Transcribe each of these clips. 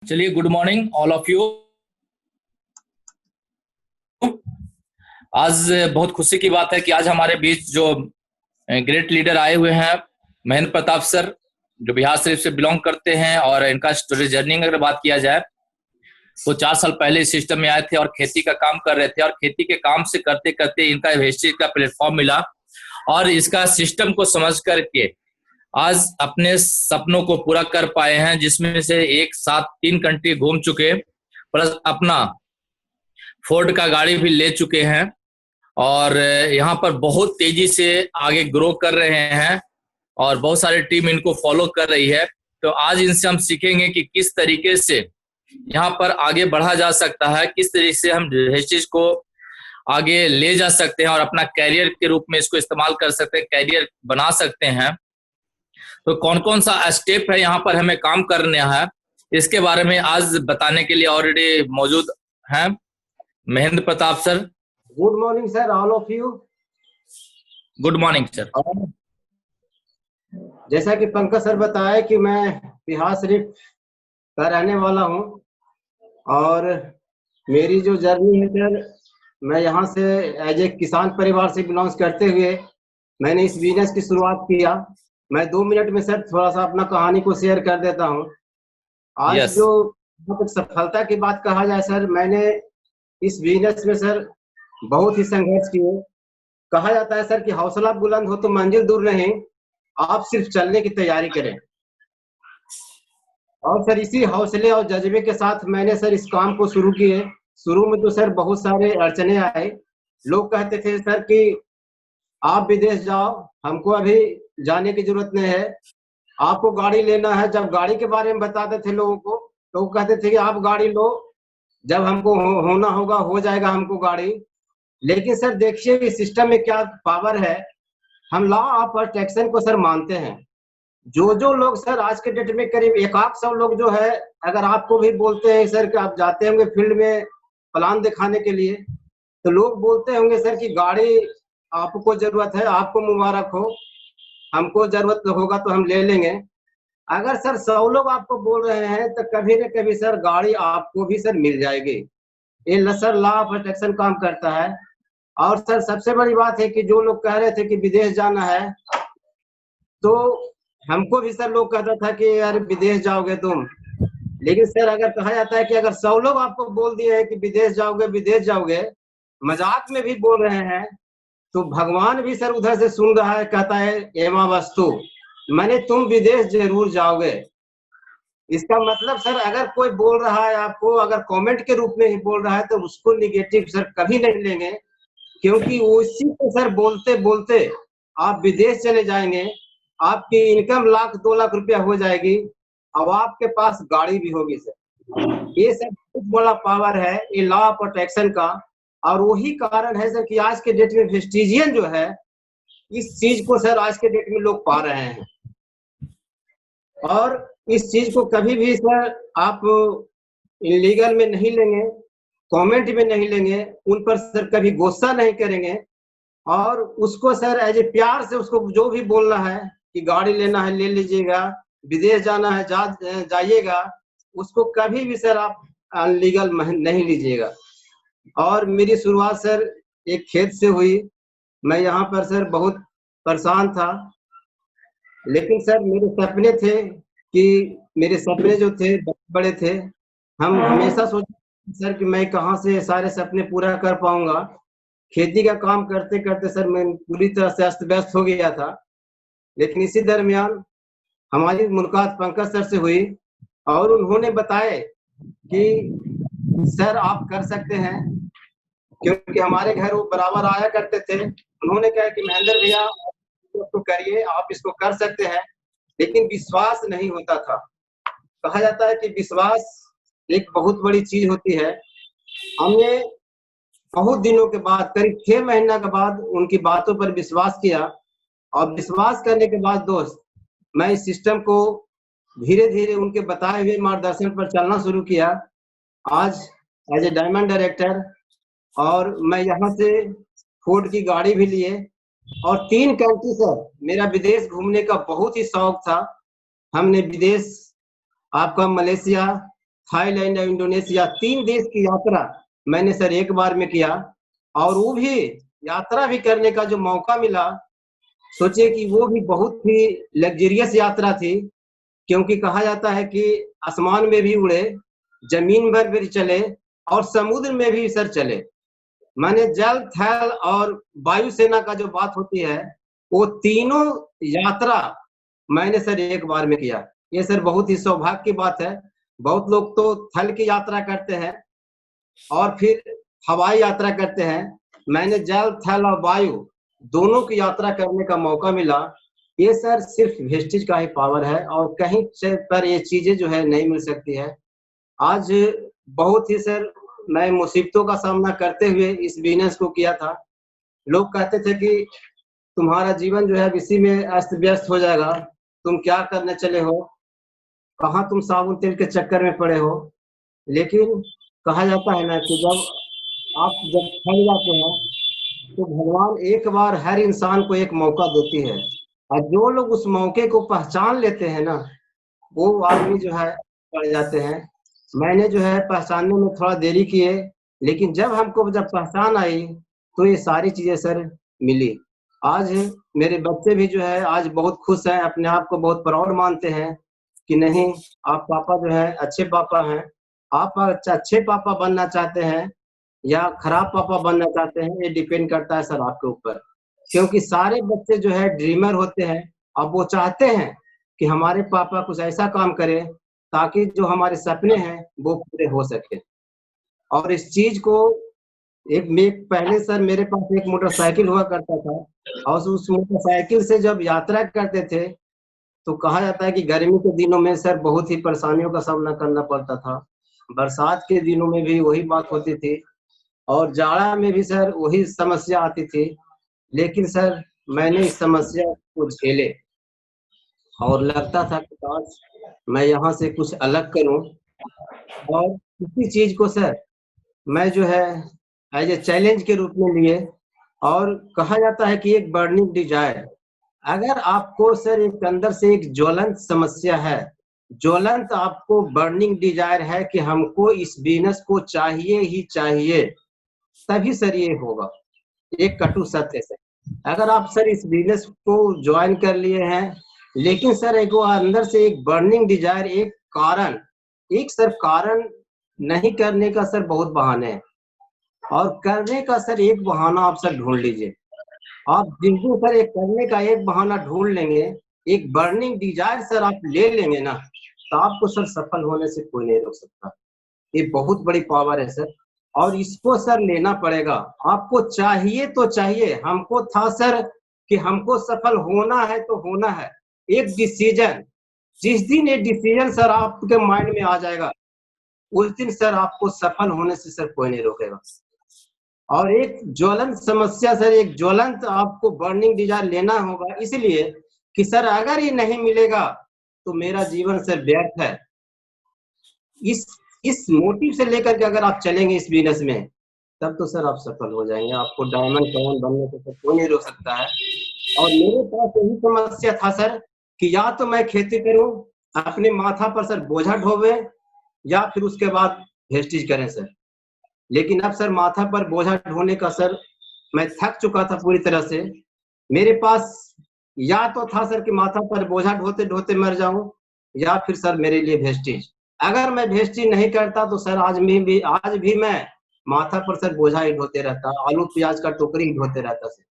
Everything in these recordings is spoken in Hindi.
चलिए, good morning all of you. आज बहुत खुशी की बात है कि आज हमारे बीच जो ग्रेट लीडर आए हुए हैं, महेंद्र प्रताप सर, जो बिहार शरीफ से बिलोंग करते हैं। और इनका स्टोरी जर्नी अगर बात किया जाए तो 4 साल पहले इस सिस्टम में आए थे और खेती का काम कर रहे थे। और खेती के काम से करते करते इनका वेस्टेज का प्लेटफॉर्म मिला और इसका सिस्टम को समझ करके आज अपने सपनों को पूरा कर पाए हैं, जिसमें से एक साथ 3 कंट्री घूम चुके, प्लस अपना फोर्ड का गाड़ी भी ले चुके हैं और यहाँ पर बहुत तेजी से आगे ग्रो कर रहे हैं और बहुत सारी टीम इनको फॉलो कर रही है। तो आज इनसे हम सीखेंगे कि किस तरीके से यहाँ पर आगे बढ़ा जा सकता है, किस तरीके से हम वेस्टेज को आगे ले जा सकते हैं और अपना कैरियर के रूप में इसको इस्तेमाल कर सकते हैं, कैरियर बना सकते हैं। तो कौन कौन सा स्टेप है यहाँ पर हमें काम करना है, इसके बारे में आज बताने के लिए ऑलरेडी मौजूद हैं Mahendra Pratap sir. Good morning sir, all of you. Good morning sir. जैसा कि पंकज सर बताया कि मैं बिहार शरीफ का रहने वाला हूं और मेरी जो जर्नी है सर, मैं यहां से एज ए किसान परिवार से बिलोंग करते हुए मैंने इस बिजनेस की शुरुआत किया। मैं 2 मिनट में सर थोड़ा सा अपना कहानी को शेयर कर देता हूं। आज Yes. जो सफलता की बात कहा जाए सर, मैंने इस बिजनेस में सर बहुत ही संघर्ष किए। कहा जाता है सर कि हौसला बुलंद हो तो मंजिल दूर नहीं, आप सिर्फ चलने की तैयारी करें। और सर इसी हौसले और जज्बे के साथ मैंने सर इस काम को शुरू किए। शुरू में तो सर बहुत सारे अड़चने आए। लोग कहते थे सर कि आप विदेश जाओ, हमको अभी जाने की जरूरत नहीं है, आपको गाड़ी लेना है। जब गाड़ी के बारे में बताते थे लोगों को तो वो कहते थे कि आप गाड़ी लो, जब हमको होना होगा हो जाएगा हमको गाड़ी। लेकिन सर देखिए इस सिस्टम में क्या पावर है। हम लॉ ऑफ अट्रैक्शन को सर मानते हैं। जो लोग सर आज के डेट में करीब 100 लोग जो है, अगर आपको भी बोलते हैं सर कि आप जाते होंगे फील्ड में प्लान दिखाने के लिए, तो लोग बोलते होंगे सर कि गाड़ी आपको जरूरत है, आपको मुबारक हो, हमको जरूरत होगा तो हम ले लेंगे। अगर सर 100 लोग आपको बोल रहे हैं तो कभी न कभी सर गाड़ी आपको भी सर मिल जाएगी। ये सर लॉ ऑफ अट्रैक्शन काम करता है। और सर सबसे बड़ी बात है कि जो लोग कह रहे थे कि विदेश जाना है, तो हमको भी सर लोग कहता था कि यार विदेश जाओगे तुम। लेकिन सर अगर कहा जाता है कि अगर 100 लोग आपको बोल दिए हैं कि विदेश जाओगे, मजाक में भी बोल रहे हैं, तो भगवान भी सर उधर से सुन रहा है, कहता है एमा वस्तु मैंने तुम विदेश जरूर जाओगे। इसका मतलब सर अगर कोई बोल रहा है आपको, अगर कमेंट के रूप में ही बोल रहा है, तो उसको निगेटिव सर कभी नहीं लेंगे, क्योंकि उसी को सर बोलते बोलते आप विदेश चले जाएंगे, आपकी इनकम 1-2 लाख रुपया हो जाएगी, अब आपके पास गाड़ी भी होगी सर। ये सब बहुत बड़ा पावर है ये लॉ ऑफ अट्रैक्शन का। और वही कारण है सर कि आज के डेट में वेस्टिजियन जो है, इस चीज को सर आज के डेट में लोग पा रहे हैं। और इस चीज को कभी भी सर आप इलीगल में नहीं लेंगे, कमेंट में नहीं लेंगे, उन पर सर कभी गुस्सा नहीं करेंगे, और उसको सर एज ए प्यार से उसको जो भी बोलना है कि गाड़ी लेना है ले लीजिएगा, विदेश जाना है जाइएगा, उसको कभी भी सर आप अनलीगल नहीं लीजिएगा। और मेरी शुरुआत सर एक खेत से हुई। मैं यहाँ पर सर बहुत परेशान था, लेकिन सर मेरे सपने थे कि मेरे सपने जो थे बड़े थे। हम हमेशा सोचते सर कि मैं कहाँ से सारे सपने पूरा कर पाऊंगा। खेती का काम करते करते सर मैं पूरी तरह से अस्त व्यस्त हो गया था। लेकिन इसी दरमियान हमारी मुलाकात पंकज सर से हुई और उन्होंने बताए कि सर आप कर सकते हैं, क्योंकि हमारे घर वो बराबर आया करते थे। उन्होंने कहा कि महेंद्र भैया तो करिए, आप इसको कर सकते हैं। लेकिन विश्वास नहीं होता था। कहा जाता है कि विश्वास एक बहुत बड़ी चीज होती है। हमने बहुत दिनों के बाद, करीब 6 महीना के बाद उनकी बातों पर विश्वास किया। और विश्वास करने के बाद दोस्त, मैं इस सिस्टम को धीरे धीरे उनके बताए हुए मार्गदर्शन पर चलना शुरू किया। आज एज ए डायमंड डायरेक्टर, और मैं यहाँ से फोर्ड की गाड़ी भी लिए और 3 कंट्री सर, मेरा विदेश घूमने का बहुत ही शौक था। हमने विदेश आपका मलेशिया, थाईलैंड और इंडोनेशिया 3 देश की यात्रा मैंने सर एक बार में किया। और वो भी यात्रा भी करने का जो मौका मिला, सोचिए कि वो भी बहुत ही लग्जरियस यात्रा थी, क्योंकि कहा जाता है कि आसमान में भी उड़े, जमीन पर भी चले और समुद्र में भी सर चले। माने जल, थल और वायुसेना का जो बात होती है, वो तीनों यात्रा मैंने सर एक बार में किया। ये सर बहुत ही सौभाग्य की बात है। बहुत लोग तो थल की यात्रा करते हैं और फिर हवाई यात्रा करते हैं। मैंने जल, थल और वायु दोनों की यात्रा करने का मौका मिला। ये सर सिर्फ वेस्टेज का ही पावर है और कहीं से पर ये चीजें जो है नहीं मिल सकती है। आज बहुत ही सर मैं मुसीबतों का सामना करते हुए इस बिजनेस को किया था। लोग कहते थे कि तुम्हारा जीवन जो है अब इसी में अस्त व्यस्त हो जाएगा, तुम क्या करने चले हो, कहाँ तुम साबुन तेल के चक्कर में पड़े हो। लेकिन कहा जाता है ना कि जब थक जाते हैं तो भगवान एक बार हर इंसान को एक मौका देती है, और जो लोग उस मौके को पहचान लेते हैं ना, वो आदमी जो है बढ़ जाते हैं। मैंने जो है पहचानने में थोड़ा देरी की है, लेकिन जब पहचान आई तो ये सारी चीजें सर मिली। आज मेरे बच्चे भी जो है आज बहुत खुश हैं, अपने आप को बहुत प्राउड मानते हैं कि नहीं, आप पापा जो है अच्छे पापा हैं। आप अच्छे पापा बनना चाहते हैं या खराब पापा बनना चाहते हैं, ये डिपेंड करता है सर आपके ऊपर। क्योंकि सारे बच्चे जो है ड्रीमर होते हैं। अब वो चाहते हैं कि हमारे पापा कुछ ऐसा काम करें ताकि जो हमारे सपने हैं वो पूरे हो सके। और इस चीज को पहले सर मेरे पास एक मोटरसाइकिल हुआ करता था, और उस मोटरसाइकिल से जब यात्रा करते थे तो कहा जाता है कि गर्मी के दिनों में सर बहुत ही परेशानियों का सामना करना पड़ता था। बरसात के दिनों में भी वही बात होती थी और जाड़ा में भी सर वही समस्या आती थी। लेकिन सर मैंने इस समस्या को झेले और लगता था कि काश मैं यहाँ से कुछ अलग करूं। और इसी चीज को सर मैं जो है एज ए चैलेंज के रूप में लिए। और कहा जाता है कि एक बर्निंग डिजायर, अगर आपको सर एक अंदर से एक ज्वलंत समस्या है, ज्वलंत आपको बर्निंग डिजायर है कि हमको इस बिजनेस को चाहिए ही चाहिए, तभी सर ये होगा। एक कटु सत्य से अगर आप सर इस बिजनेस को ज्वाइन कर लिए हैं, लेकिन सर एक वो अंदर से एक बर्निंग डिजायर, एक सर कारण नहीं करने का सर बहुत बहाने हैं, और करने का सर एक बहाना आप सर ढूंढ लीजिए। आप जिस दिन सर एक करने का एक बहाना ढूंढ लेंगे, एक बर्निंग डिजायर सर आप ले लेंगे ना, तो आपको सर सफल होने से कोई नहीं रोक सकता। ये बहुत बड़ी पावर है सर, और इसको सर लेना पड़ेगा। आपको चाहिए तो चाहिए। हमको था सर कि हमको सफल होना है तो होना है। एक डिसीजन, जिस दिन ये डिसीजन सर आपके माइंड में आ जाएगा, उस दिन सर आपको सफल होने से सर कोई नहीं रोकेगा। और एक ज्वलंत समस्या सर, एक ज्वलंत आपको बर्निंग डिजायर लेना होगा, इसलिए कि सर अगर ये नहीं मिलेगा तो मेरा जीवन सर व्यर्थ है। इस मोटिव से लेकर के अगर आप चलेंगे इस बिजनेस में, तब तो सर आप सफल हो जाएंगे। आपको डायमंड कौन बनने से सर कोई नहीं रोक सकता है। और मेरे पास यही समस्या था सर कि या तो मैं खेती करूं, अपने माथा पर सर बोझा ढोवे, या फिर उसके बाद वेस्टेज करें सर। लेकिन अब सर माथा पर बोझा ढोने का सर मैं थक चुका था पूरी तरह से। मेरे पास या तो था सर कि माथा पर बोझा ढोते ढोते मर जाऊं, या फिर सर मेरे लिए वेस्टेज। अगर मैं वेस्टेज नहीं करता तो सर आज भी मैं माथा पर सर बोझा ही ढोते रहता, आलू प्याज का टोकरी ही ढोते रहता सर।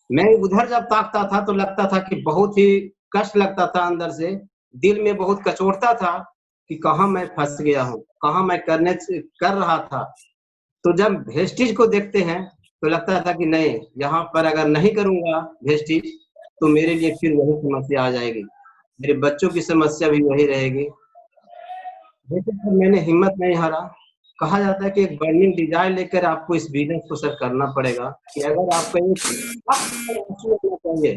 मैं उधर जब ताकता था तो लगता था कि बहुत ही कष्ट लगता था, अंदर से दिल में बहुत कचोटता था कि कहाँ मैं फंस गया हूँ, कहाँ मैं कर रहा था। तो जब वेस्टेज को देखते हैं तो लगता था कि नहीं, यहाँ पर अगर नहीं करूंगा वेस्टेज तो मेरे लिए फिर वही समस्या आ जाएगी, मेरे बच्चों की समस्या भी वही रहेगी। लेकिन सर मैंने हिम्मत नहीं हारा। कहा जाता है कि एक बर्निंग डिजायर लेकर आपको इस बिजनेस को सर करना पड़ेगा। कि अगर आपका चाहिए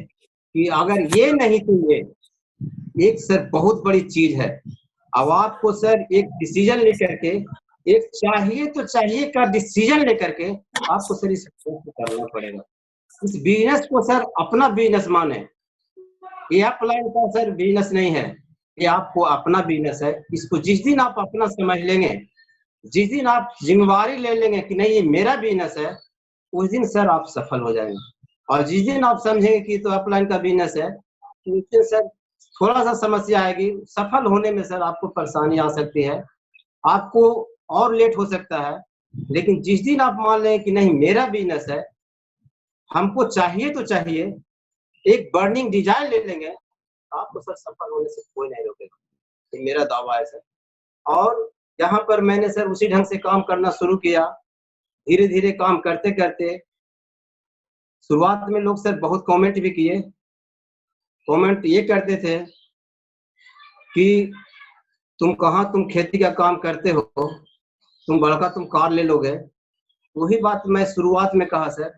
कि अगर ये नहीं तो ये, एक सर बहुत बड़ी चीज है। अब आपको सर एक डिसीजन लेकर के, एक चाहिए तो चाहिए का डिसीजन लेकर के आपको सर इस बिजनेस को करना पड़ेगा। इस बिजनेस को सर अपना बिजनेस माने, ये अपलाइन का सर बिजनेस नहीं है, ये आपको अपना बिजनेस है। इसको जिस दिन आप अपना समझ लेंगे, जिस दिन आप जिम्मेवारी ले लेंगे कि नहीं ये मेरा बिजनेस है, उस दिन सर आप सफल हो जाएंगे। और जिस दिन आप समझेंगे कि तो अपलाइन का बिजनेस है, तो उस दिन सर थोड़ा सा समस्या आएगी। सफल होने में सर आपको परेशानी आ सकती है, आपको और लेट हो सकता है। लेकिन जिस दिन आप मान लें कि नहीं मेरा बिजनेस है, हमको चाहिए तो चाहिए, एक बर्निंग डिजाइन ले लेंगे, आपको सर सफल होने से कोई नहीं रोकेगा। ये मेरा दावा है सर। और यहाँ पर मैंने सर उसी ढंग से काम करना शुरू किया। धीरे-धीरे काम करते-करते शुरुआत में लोग सर बहुत कमेंट भी किए। कमेंट ये करते थे कि तुम खेती का काम करते हो, तुम बड़का कार ले लोगे। वही बात मैं शुरुआत में कहा सर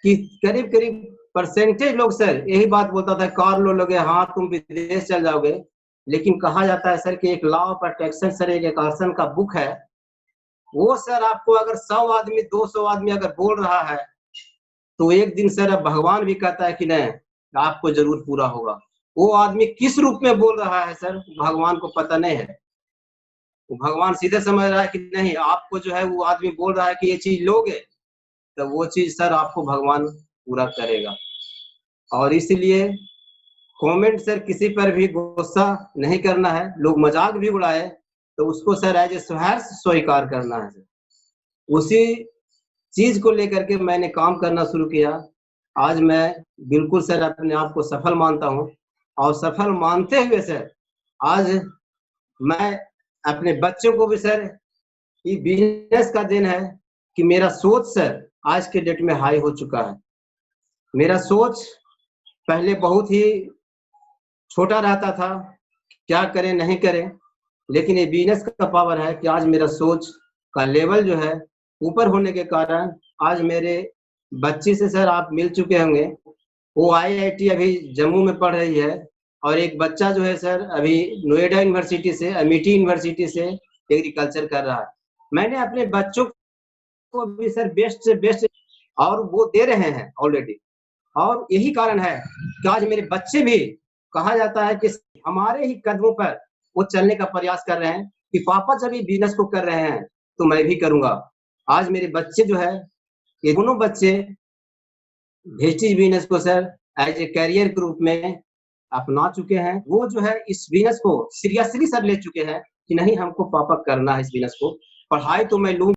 कि करीब-करीब परसेंटेज लोग सर यही बात बोलता था, कार ले लोगे, हाँ तुम विदेश चल जाओगे। लेकिन कहा जाता है सर कि एक लॉ ऑफ अट्रैक्शन सर एक आकर्षण का बुक है। वो सर आपको अगर 100 आदमी 200 आदमी अगर बोल रहा है, तो एक दिन सर अब भगवान भी कहता है कि नहीं आपको जरूर पूरा होगा। वो आदमी किस रूप में बोल रहा है सर, भगवान को पता नहीं है। वो भगवान सीधे समझ रहा है कि नहीं आपको जो है वो आदमी बोल रहा है कि ये चीज लोगे, तो वो चीज सर आपको भगवान पूरा करेगा। और इसलिए कमेंट सर किसी पर भी गुस्सा नहीं करना है। लोग मजाक भी उड़ाए तो उसको सर एज ए सहर्ष स्वीकार करना है। उसी चीज को लेकर के मैंने काम करना शुरू किया। आज मैं बिल्कुल सर अपने आप को सफल मानता हूँ। और सफल मानते हुए सर आज मैं अपने बच्चों को भी सर ये बिजनेस का दिन है कि मेरा सोच सर आज के डेट में हाई हो चुका है। मेरा सोच पहले बहुत ही छोटा रहता था, क्या करें नहीं करें, लेकिन ये बिजनेस का पावर है कि आज मेरा सोच का लेवल जो है ऊपर होने के कारण आज मेरे बच्ची से सर आप मिल चुके होंगे। वो IIT अभी जम्मू में पढ़ रही है। और एक बच्चा जो है सर अभी नोएडा यूनिवर्सिटी से, अमेठी यूनिवर्सिटी से एग्रीकल्चर कर रहा है। मैंने अपने बच्चों को भी सर बेस्ट से बेस्ट और वो दे रहे हैं ऑलरेडी। और यही कारण है कि आज मेरे बच्चे भी कहा जाता है कि हमारे ही कदमों पर वो चलने का प्रयास कर रहे हैं कि पापा जब ये बिजनेस को कर रहे हैं तो मैं भी करूंगा। आज मेरे बच्चे जो है, ये दोनों बच्चे वेस्टेज बिजनेस को सर एज ए करियर के रूप में अपना चुके हैं। वो जो है इस बिजनेस को सीरियसली सर ले चुके हैं कि नहीं हमको पापा करना है इस बिजनेस को। पढ़ाई तो मैं लूं,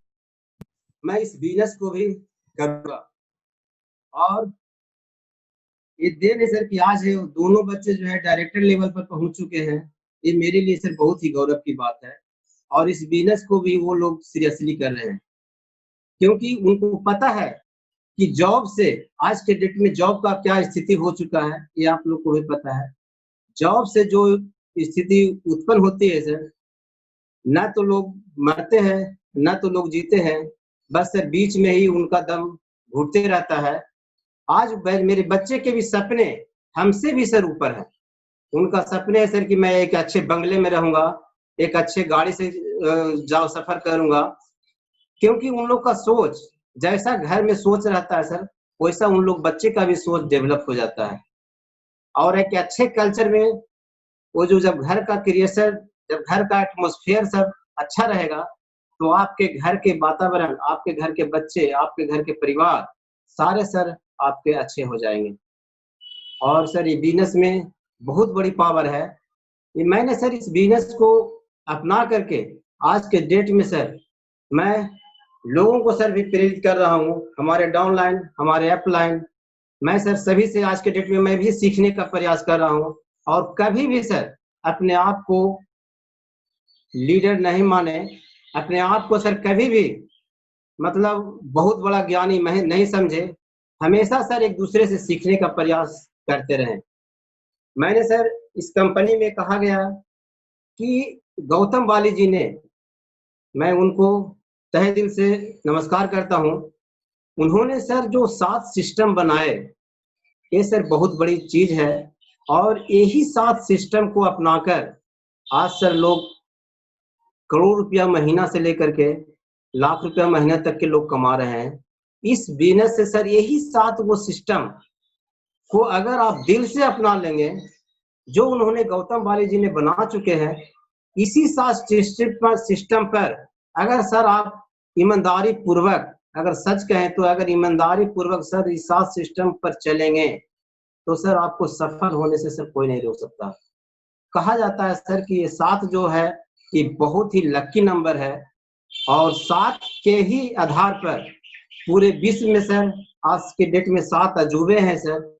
मैं इस बिजनेस को भी करूंगा। और ये देन है सर कि आज है दोनों बच्चे जो है डायरेक्टर लेवल पर पहुंच चुके हैं। ये मेरे लिए सर बहुत ही गौरव की बात है। और इस बिजनेस को भी वो लोग सीरियसली कर रहे हैं, क्योंकि उनको पता है कि जॉब से आज के डेट में जॉब का क्या स्थिति हो चुका है, ये आप लोग को भी पता है। जॉब से जो स्थिति उत्पन्न होती है सर, ना तो लोग मरते हैं ना तो लोग जीते हैं, बस सर बीच में ही उनका दम घुटते रहता है। आज मेरे बच्चे के भी सपने हमसे भी सर ऊपर है। उनका सपने है सर कि मैं एक अच्छे बंगले में रहूंगा, एक अच्छे गाड़ी से जाओ सफर करूंगा। क्योंकि उन लोग का सोच जैसा घर में सोच रहता है सर, वैसा उन लोग बच्चे का भी सोच डेवलप हो जाता है। और एक अच्छे कल्चर में वो जो जब घर का क्रिएशन, जब घर का एटमॉस्फेयर सब अच्छा रहेगा, तो आपके घर के वातावरण, आपके घर के बच्चे, आपके घर के परिवार सारे सर आपके अच्छे हो जाएंगे। और सर ये बिजनेस में बहुत बड़ी पावर है। ये मैंने सर इस बिजनेस को अपना करके आज के डेट में सर मैं लोगों को सर भी प्रेरित कर रहा हूँ, हमारे डाउनलाइन, हमारे अपलाइन। मैं सर सभी से आज के डेट में मैं भी सीखने का प्रयास कर रहा हूँ। और कभी भी सर अपने आप को लीडर नहीं माने, अपने आप को सर कभी भी मतलब बहुत बड़ा ज्ञानी नहीं समझे। हमेशा सर एक दूसरे से सीखने का प्रयास करते रहें। मैंने सर इस कंपनी में कहा गया कि गौतम वाली जी ने, मैं उनको तहे दिल से नमस्कार करता हूँ। उन्होंने सर जो 7 सिस्टम बनाए, ये सर बहुत बड़ी चीज है। और यही 7 सिस्टम को अपनाकर आज सर लोग करोड़ रुपया महीना से लेकर के लाख रुपया महीना तक के लोग कमा रहे हैं इस बिजनेस से। सर यही 7 वो सिस्टम को अगर आप दिल से अपना लेंगे, जो उन्होंने गौतम वाली जी ने बना चुके हैं, इसी सात सिस्टम पर अगर सर आप ईमानदारी पूर्वक, अगर सच कहें तो अगर ईमानदारी पूर्वक सर इस सात सिस्टम पर चलेंगे तो सर आपको सफल होने से सर कोई नहीं रोक सकता। कहा जाता है सर कि ये सात जो है ये बहुत ही लकी नंबर है, और सात के ही आधार पर पूरे विश्व में सर आज के डेट में सात अजूबे हैं सर,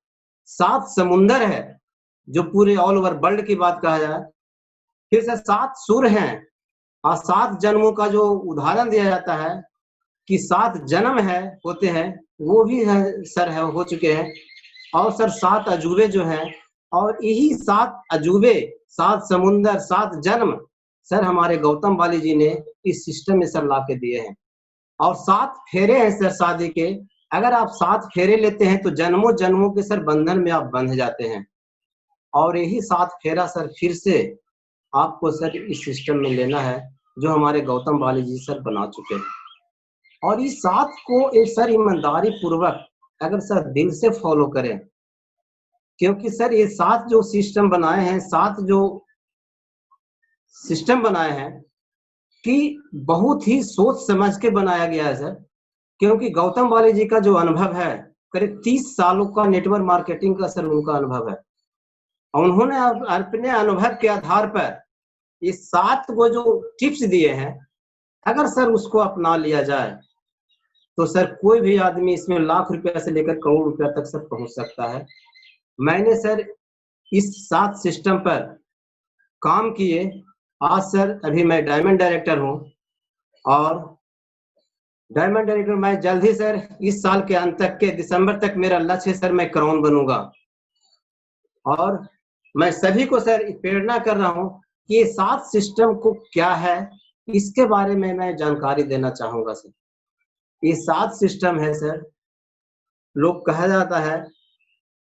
सात समुंदर है जो पूरे ऑल ओवर वर्ल्ड की बात कहा जाए। फिर सर सात सुर हैं, और सात जन्मों का जो उदाहरण दिया जाता है कि सात जन्म है होते हैं, वो भी है सर है हो चुके हैं। और सर सात अजूबे जो हैं, और यही सात अजूबे, सात समुंदर, सात जन्म सर हमारे गौतम वाली जी ने इस सिस्टम में सर ला के दिए हैं। और सात फेरे हैं सर शादी के, अगर आप सात फेरे लेते हैं तो जन्मों जन्मों के सर बंधन में आप बंध जाते हैं। और यही सात फेरा सर फिर से आपको सर इस सिस्टम में लेना है जो हमारे गौतम वाली जी सर बना चुके हैं। और इस सात को एक सर ईमानदारी पूर्वक अगर सर दिल से फॉलो करें, क्योंकि सर ये सात जो सिस्टम बनाए हैं, सात जो सिस्टम बनाए हैं कि बहुत ही सोच समझ के बनाया गया है सर। क्योंकि गौतम वाली जी का जो अनुभव है, करीब 30 सालों का नेटवर्क मार्केटिंग का सर उनका अनुभव है, और उन्होंने अपने अनुभव के आधार पर ये सात को जो टिप्स दिए हैं, अगर सर उसको अपना लिया जाए तो सर कोई भी आदमी इसमें लाख रुपया से लेकर करोड़ रुपया तक सर पहुंच सकता है। मैंने सर इस सात सिस्टम पर काम किए, आज सर अभी मैं डायमंड डायरेक्टर हूं, और डायमंड डायरेक्टर मैं जल्द ही सर इस साल के अंत तक के दिसंबर तक मेरा लक्ष्य है सर मैं क्राउन बनूंगा। और मैं सभी को सर प्रेरणा कर रहा हूं कि ये सात सिस्टम को क्या है इसके बारे में मैं जानकारी देना चाहूंगा सर। ये सात सिस्टम है सर, लोग कहा जाता है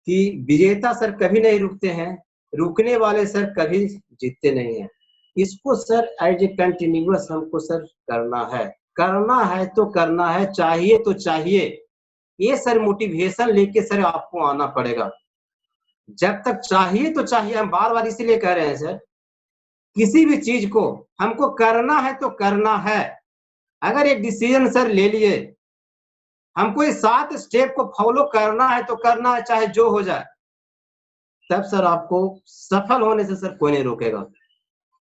कि विजेता सर कभी नहीं रुकते हैं, रुकने वाले सर कभी जीतते नहीं हैं। इसको सर एज ए कंटिन्यूअस हमको सर करना है तो करना है, चाहिए तो चाहिए, ये सर मोटिवेशन लेके सर आपको आना पड़ेगा। जब तक चाहिए तो चाहिए, हम बार बार इसीलिए कह रहे हैं सर, किसी भी चीज को हमको करना है तो करना है। अगर एक डिसीजन सर ले लिए, हमको इस सात स्टेप को फॉलो करना है तो करना है, चाहे जो हो जाए, तब सर आपको सफल होने से सर कोई नहीं रोकेगा,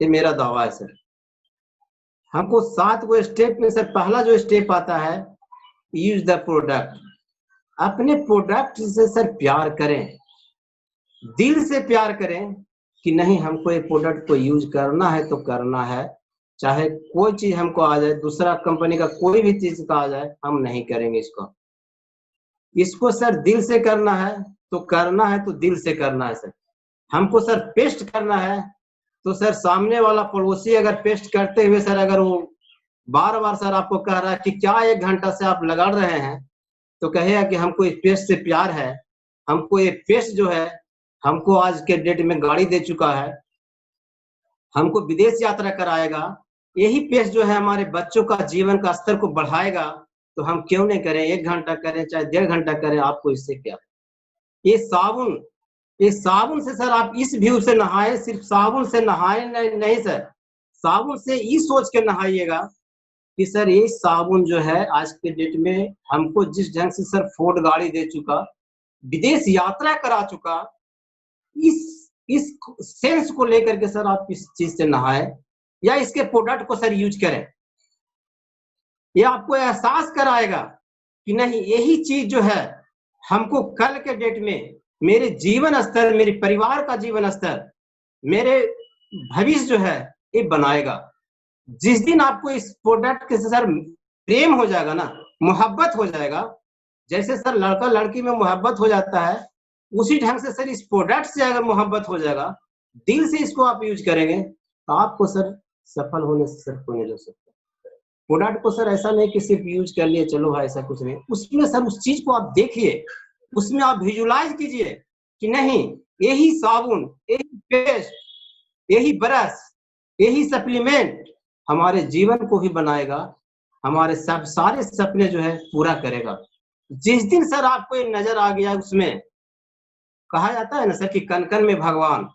ये मेरा दावा है सर। हमको सात को स्टेप में सर पहला जो स्टेप आता है, यूज द प्रोडक्ट। अपने प्रोडक्ट से सर प्यार करें, दिल से प्यार करें कि नहीं हमको ये प्रोडक्ट को यूज करना है तो करना है, चाहे कोई चीज हमको आ जाए, दूसरा कंपनी का कोई भी चीज का आ जाए, हम नहीं करेंगे इसको सर दिल से करना है तो करना है, तो दिल से करना है सर। हमको सर पेस्ट करना है तो सर सामने वाला पड़ोसी अगर पेस्ट करते हुए सर अगर वो बार बार सर आपको कह रहा है कि क्या 1 घंटा से आप लगा रहे हैं, तो कहेगा कि हमको इस पेस्ट से प्यार है, हमको ये पेस्ट जो है हमको आज के डेट में गाड़ी दे चुका है, हमको विदेश यात्रा कराएगा, यही पेस्ट जो है हमारे बच्चों का जीवन का स्तर को बढ़ाएगा, तो हम क्यों नहीं करें, 1 घंटा करें चाहे 1.5 घंटा करें, आपको इससे क्या। ये साबुन से सर आप इस व्यू से नहाए, सिर्फ साबुन से नहाए नहीं सर, साबुन से ये सोच के नहाइएगा कि सर ये साबुन जो है आज के डेट में हमको जिस ढंग से सर फोर्ड गाड़ी दे चुका, विदेश यात्रा करा चुका, इस सेंस को लेकर के सर आप इस चीज से नहाए या इसके प्रोडक्ट को सर यूज करें। ये आपको एहसास कराएगा कि नहीं यही चीज जो है हमको कल के डेट में मेरे जीवन स्तर, मेरे परिवार का जीवन स्तर, मेरे भविष्य जो है ये बनाएगा। जिस दिन आपको इस प्रोडक्ट के सर प्रेम हो जाएगा ना, मोहब्बत हो जाएगा, जैसे सर लड़का लड़की में मोहब्बत हो जाता है, उसी ढंग से सर इस प्रोडक्ट से अगर मोहब्बत हो जाएगा, दिल से इसको आप यूज करेंगे, तो आपको सर सफल होने से सर कोई नहीं रोक सकता। प्रोडक्ट को सर ऐसा नहीं कि सिर्फ यूज कर लिए चलो भाई, ऐसा कुछ नहीं, उसमें सर उस चीज को आप देखिए, उसमें आप विजुलाइज कीजिए कि नहीं यही साबुन, यही पेस्ट, यही ब्रश, यही सप्लीमेंट हमारे जीवन को भी बनाएगा, हमारे सब सारे सपने जो है पूरा करेगा। जिस दिन सर आपको ये नजर आ गया, उसमें कहा जाता है ना सर कि कन कन में भगवान,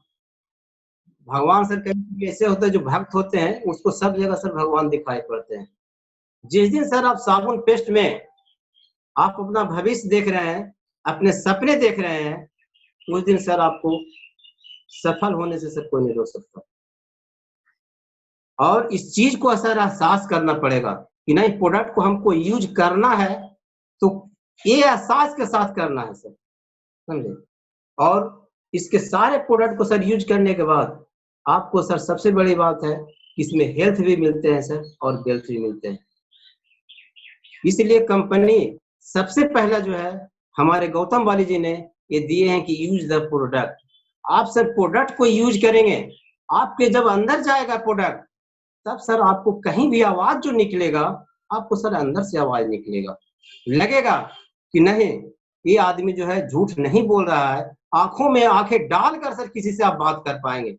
भगवान सर कभी ऐसे होते हैं जो भक्त होते हैं उसको सब जगह सर भगवान दिखाई पड़ते हैं। जिस दिन सर आप साबुन पेस्ट में आप अपना भविष्य देख रहे हैं, अपने सपने देख रहे हैं, उस दिन सर आपको सफल होने से सर कोई नहीं रोक सकता। और इस चीज को सर एहसास करना पड़ेगा कि नहीं, प्रोडक्ट को हमको यूज करना है तो ये एहसास के साथ करना है सर, समझे। और इसके सारे प्रोडक्ट को सर यूज करने के बाद आपको सर सबसे बड़ी बात है कि इसमें हेल्थ भी मिलते हैं सर और वेल्थ भी मिलते हैं। इसलिए कंपनी सबसे पहला जो है हमारे गौतम वाली जी ने ये दिए हैं कि यूज द प्रोडक्ट। आप सर प्रोडक्ट को यूज करेंगे, आपके जब अंदर जाएगा प्रोडक्ट, तब सर आपको कहीं भी आवाज जो निकलेगा, आपको सर अंदर से आवाज निकलेगा, लगेगा कि नहीं ये आदमी जो है झूठ नहीं बोल रहा है, आंखों में आंखें डालकर सर किसी से आप बात कर पाएंगे।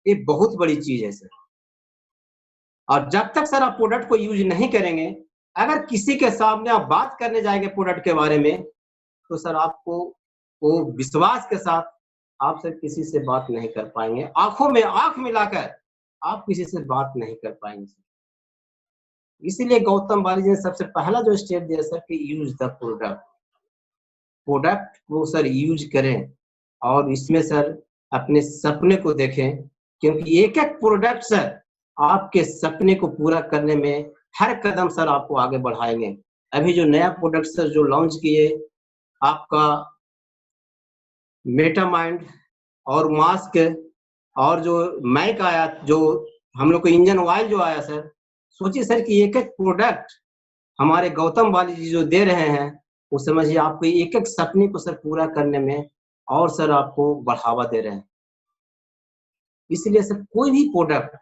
ये बहुत बड़ी चीज है सर। और जब तक सर आप प्रोडक्ट को यूज नहीं करेंगे, अगर किसी के सामने आप बात करने जाएंगे प्रोडक्ट के बारे में, तो सर आपको वो विश्वास के साथ आप सर किसी से बात नहीं कर पाएंगे, आंखों में आंख मिलाकर आप किसी से बात नहीं कर पाएंगे सर। इसीलिए गौतम वाली जी ने सबसे पहला जो स्टेप दिया सर कि यूज द प्रोडक्ट। प्रोडक्ट को सर यूज करें और इसमें सर अपने सपने को देखें, क्योंकि एक एक प्रोडक्ट सर आपके सपने को पूरा करने में हर कदम सर आपको आगे बढ़ाएंगे। अभी जो नया प्रोडक्ट सर जो लॉन्च किए, आपका मेटामाइंड और मास्क और जो मैक आया, जो हम लोग को इंजन ऑयल जो आया सर, सोचिए सर कि एक एक प्रोडक्ट हमारे गौतम वाली जी जो दे रहे हैं, वो समझिए आपको एक एक सपने को सर पूरा करने में और सर आपको बढ़ावा दे रहे हैं। इसलिए सर कोई भी प्रोडक्ट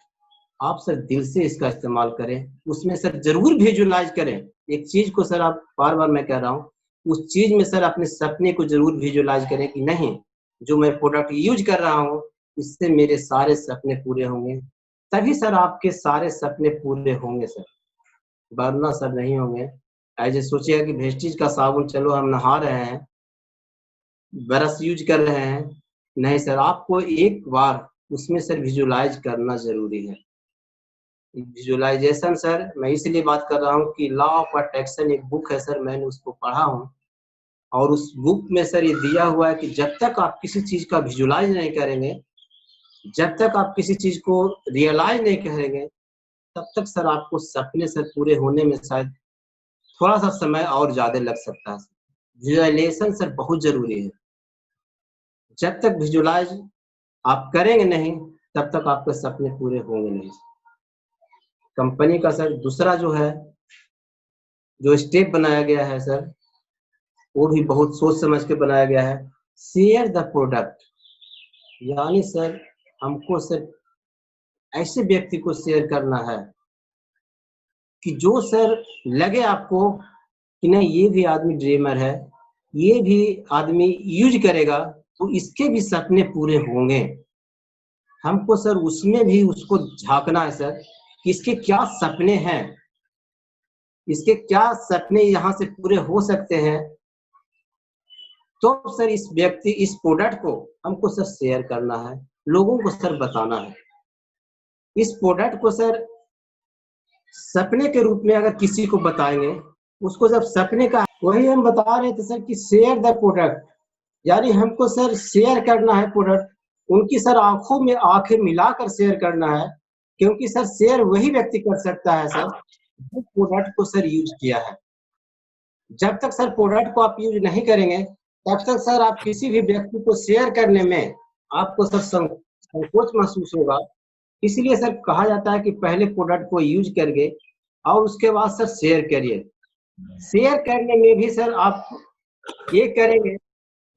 आप सर दिल से इसका इस्तेमाल करें, उसमें सर जरूर विजुअलाइज करें। एक चीज को सर आप बार बार मैं कह रहा हूँ, उस चीज में सर अपने सपने को जरूर विजुअलाइज करें कि नहीं, जो मैं प्रोडक्ट यूज कर रहा हूँ इससे मेरे सारे सपने पूरे होंगे, तभी सर आपके सारे सपने पूरे होंगे सर, वरना सर नहीं होंगे। ऐसे सोचिएगा कि वेस्टेज का साबुन, चलो हम नहा रहे हैं, ब्रश यूज कर रहे हैं, नहीं सर आपको एक बार उसमें सर विजुअलाइज करना जरूरी है। विजुअलाइजेशन सर मैं इसलिए बात कर रहा हूँ कि लॉ ऑफ अट्रैक्शन एक बुक है सर, मैंने उसको पढ़ा हूँ और उस बुक में सर ये दिया हुआ है कि जब तक आप किसी चीज का विजुअलाइज नहीं करेंगे, जब तक आप किसी चीज को रियलाइज नहीं करेंगे, तब तक सर आपको सपने सर पूरे होने में शायद थोड़ा सा समय और ज्यादा लग सकता है। विजुअलाइजेशन सर बहुत जरूरी है। जब तक विजुअलाइज आप करेंगे नहीं, तब तक आपके सपने पूरे होंगे नहीं। कंपनी का सर दूसरा जो है, जो स्टेप बनाया गया है सर, वो भी बहुत सोच समझ के बनाया गया है। शेयर द प्रोडक्ट, यानी सर हमको सर ऐसे व्यक्ति को शेयर करना है कि जो सर लगे आपको कि नहीं ये भी आदमी ड्रीमर है, ये भी आदमी यूज करेगा तो इसके भी सपने पूरे होंगे। हमको सर उसमें भी उसको झांकना है सर कि इसके क्या सपने हैं, इसके क्या सपने यहाँ से पूरे हो सकते हैं। तो सर इस व्यक्ति, इस प्रोडक्ट को हमको सर शेयर करना है, लोगों को सर बताना है। इस प्रोडक्ट को सर सपने के रूप में अगर किसी को बताएंगे, उसको जब सपने का, वही हम बता रहे थे सर कि शेयर द प्रोडक्ट, यानी हमको सर शेयर करना है प्रोडक्ट, उनकी सर आंखों में आंखें मिलाकर शेयर करना है, क्योंकि सर शेयर वही व्यक्ति कर सकता है सर जो प्रोडक्ट को सर यूज किया है। जब तक सर प्रोडक्ट को आप यूज नहीं करेंगे, तब तक सर आप किसी भी व्यक्ति को शेयर करने में आपको सर संकोच महसूस होगा। इसलिए सर कहा जाता है कि पहले प्रोडक्ट को यूज करके और उसके बाद सर शेयर करिए। शेयर करने में भी सर आप ये करेंगे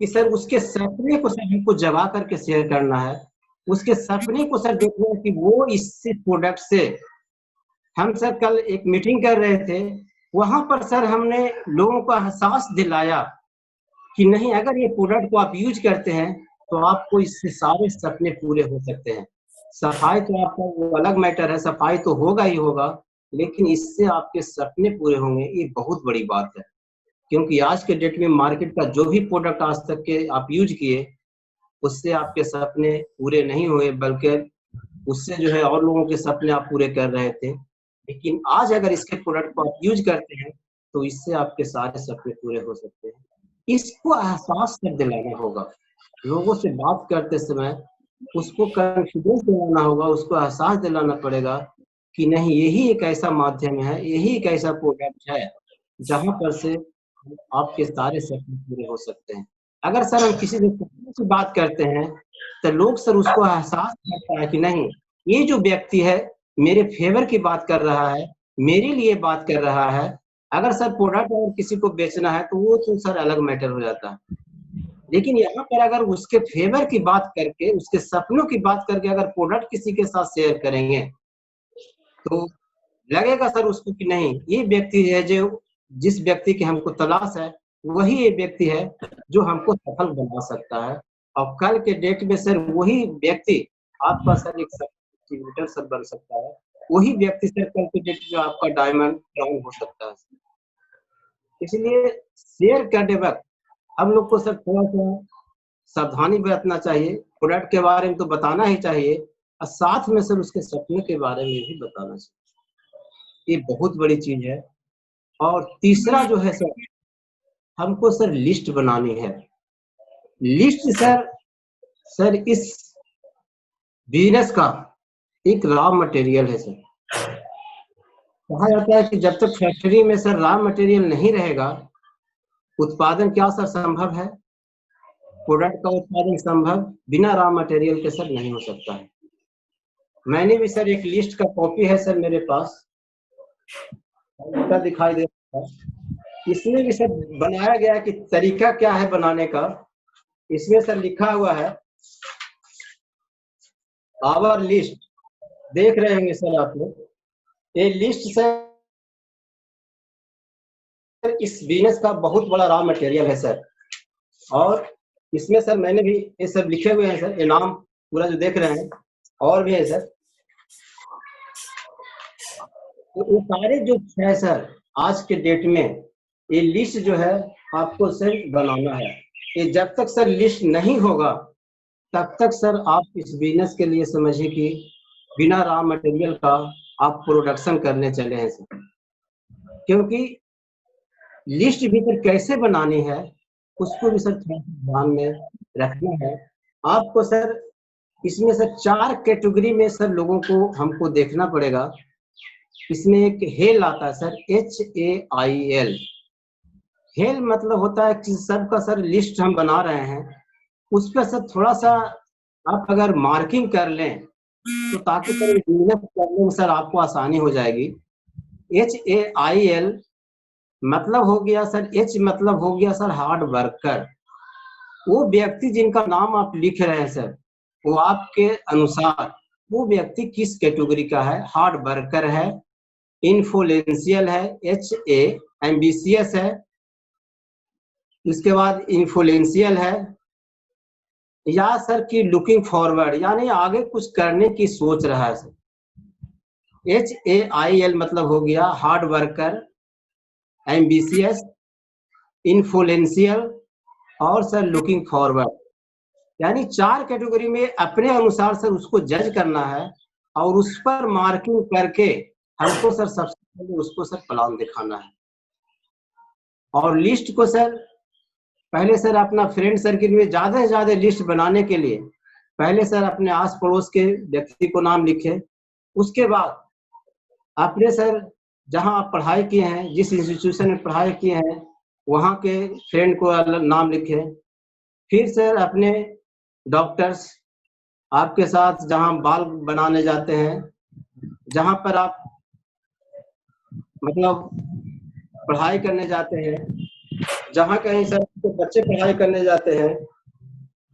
कि सर उसके सपने को सर हमको जगा करके शेयर करना है, उसके सपने को सर देखना है कि वो इस प्रोडक्ट से, हम सर कल एक मीटिंग कर रहे थे, वहां पर सर हमने लोगों को एहसास दिलाया कि नहीं, अगर ये प्रोडक्ट को आप यूज करते हैं तो आपको इससे सारे सपने पूरे हो सकते हैं। सफाई तो आपका वो अलग मैटर है, सफाई तो होगा ही होगा, लेकिन इससे आपके सपने पूरे होंगे, ये बहुत बड़ी बात है। क्योंकि आज के डेट में मार्केट का जो भी प्रोडक्ट आज तक के आप यूज किए, उससे आपके सपने पूरे नहीं हुए, बल्कि उससे जो है और लोगों के सपने आप पूरे कर रहे थे, लेकिन आज अगर इसके प्रोडक्ट को आप यूज करते हैं तो इससे आपके सारे सपने पूरे हो सकते हैं। इसको एहसास कर दिलाना होगा, लोगों से बात करते समय उसको कॉन्फिडेंस दिलाना होगा, उसको एहसास दिलाना पड़ेगा कि नहीं, यही एक ऐसा माध्यम है, यही एक ऐसा प्रोडक्ट है जहाँ पर से आपके सारे सपने पूरे हो सकते हैं। अगर सर हम किसी से बात करते हैं तो लोग सर उसको एहसास करता है कि नहीं, ये जो व्यक्ति है मेरे फेवर की बात कर रहा है, मेरे लिए बात कर रहा है। अगर सर प्रोडक्ट और किसी को बेचना है तो वो तो सर अलग मैटर हो जाता है, लेकिन यहाँ पर अगर उसके फेवर की बात करके, उसके सपनों की बात करके अगर प्रोडक्ट किसी के साथ शेयर करेंगे तो लगेगा सर उसको कि नहीं, ये व्यक्ति है जो, जिस व्यक्ति की हमको तलाश है वही ये व्यक्ति है जो हमको सफल बना सकता है। और कल के डेट में सर वही व्यक्ति आपका सर एक डिस्ट्रीब्यूटर सर बन सकता है, वही व्यक्ति सर कल के डेट में आपका डायमंड क्राउन हो सकता है। इसलिए शेयर करते वक्त हम लोग को सर थोड़ा सा सावधानी बरतना चाहिए, प्रोडक्ट के बारे में तो बताना ही चाहिए और साथ में सर उसके सपने के बारे में भी बताना चाहिए, ये बहुत बड़ी चीज है। और तीसरा जो है सर, हमको सर लिस्ट बनानी है। लिस्ट सर इस बिजनेस का एक रॉ मटेरियल है सर। कहा जाता है कि जब तक फैक्ट्री में सर रॉ मटेरियल नहीं रहेगा, उत्पादन क्या सर संभव है? प्रोडक्ट का उत्पादन संभव बिना रॉ मटेरियल के सर नहीं हो सकता है। मैंने भी सर एक लिस्ट का कॉपी है सर मेरे पास, दिखाई दे रहा है। इसमें भी सर बनाया गया कि तरीका क्या है बनाने का। इसमें सर लिखा हुआ है आवर लिस्ट, देख रहे होंगे सर आप लोग। ये लिस्ट सर इस बिजनेस का बहुत बड़ा रॉ मटेरियल है सर। और इसमें सर मैंने भी ये सब लिखे हुए हैं सर, ये नाम पूरा जो देख रहे हैं और भी है सर। तो ये सारे जो है सर आज के डेट में ये लिस्ट जो है आपको सर बनाना है। ये जब तक सर लिस्ट नहीं होगा तब तक सर आप इस बिजनेस के लिए समझिए कि बिना रॉ मटेरियल का आप प्रोडक्शन करने चले हैं सर। क्योंकि लिस्ट भी सर कैसे बनानी है उसको भी सर थोड़ा ध्यान में रखना है आपको सर। इसमें सर 4 कैटेगरी में सर लोगों को हमको देखना पड़ेगा। इसमें एक हेल आता है सर, HAIL। हेल मतलब होता है कि सबका सर लिस्ट हम बना रहे हैं, उस पर सर थोड़ा सा आप अगर मार्किंग कर लें तो ताकि सर बिजनेस करने में सर आपको आसानी हो जाएगी। HAIL मतलब हो गया सर, H मतलब हो गया सर हार्ड वर्कर। वो व्यक्ति जिनका नाम आप लिख रहे हैं सर, वो आपके अनुसार वो व्यक्ति किस कैटेगरी का है? हार्ड वर्कर है, इन्फ्लुएंशियल है, HA एम्बिशियस है, इसके बाद इन्फ्लुएंशियल है, या सर की लुकिंग फॉरवर्ड यानी आगे कुछ करने की सोच रहा है सर। HAIL मतलब हो गया हार्ड वर्कर, एम्बिशियस, इन्फ्लुएंशियल और सर लुकिंग फॉरवर्ड। यानी 4 कैटेगरी में अपने अनुसार सर उसको जज करना है और उस पर मार्किंग करके हमको सर सबसे पहले उसको सर प्लान दिखाना है। और लिस्ट को सर पहले सर अपना फ्रेंड सर्किल में ज्यादा से ज्यादा लिस्ट बनाने के लिए पहले सर अपने आस पड़ोस के व्यक्ति को नाम लिखे। उसके बाद अपने सर जहां आप पढ़ाई किए हैं, जिस इंस्टीट्यूशन में पढ़ाई किए हैं वहां के फ्रेंड को नाम लिखे। फिर सर अपने डॉक्टर्स आपके साथ जहां बाल बनाने जाते हैं, जहां पर आप मतलब पढ़ाई करने जाते हैं, जहां कहीं सर तो बच्चे पढ़ाई करने जाते हैं,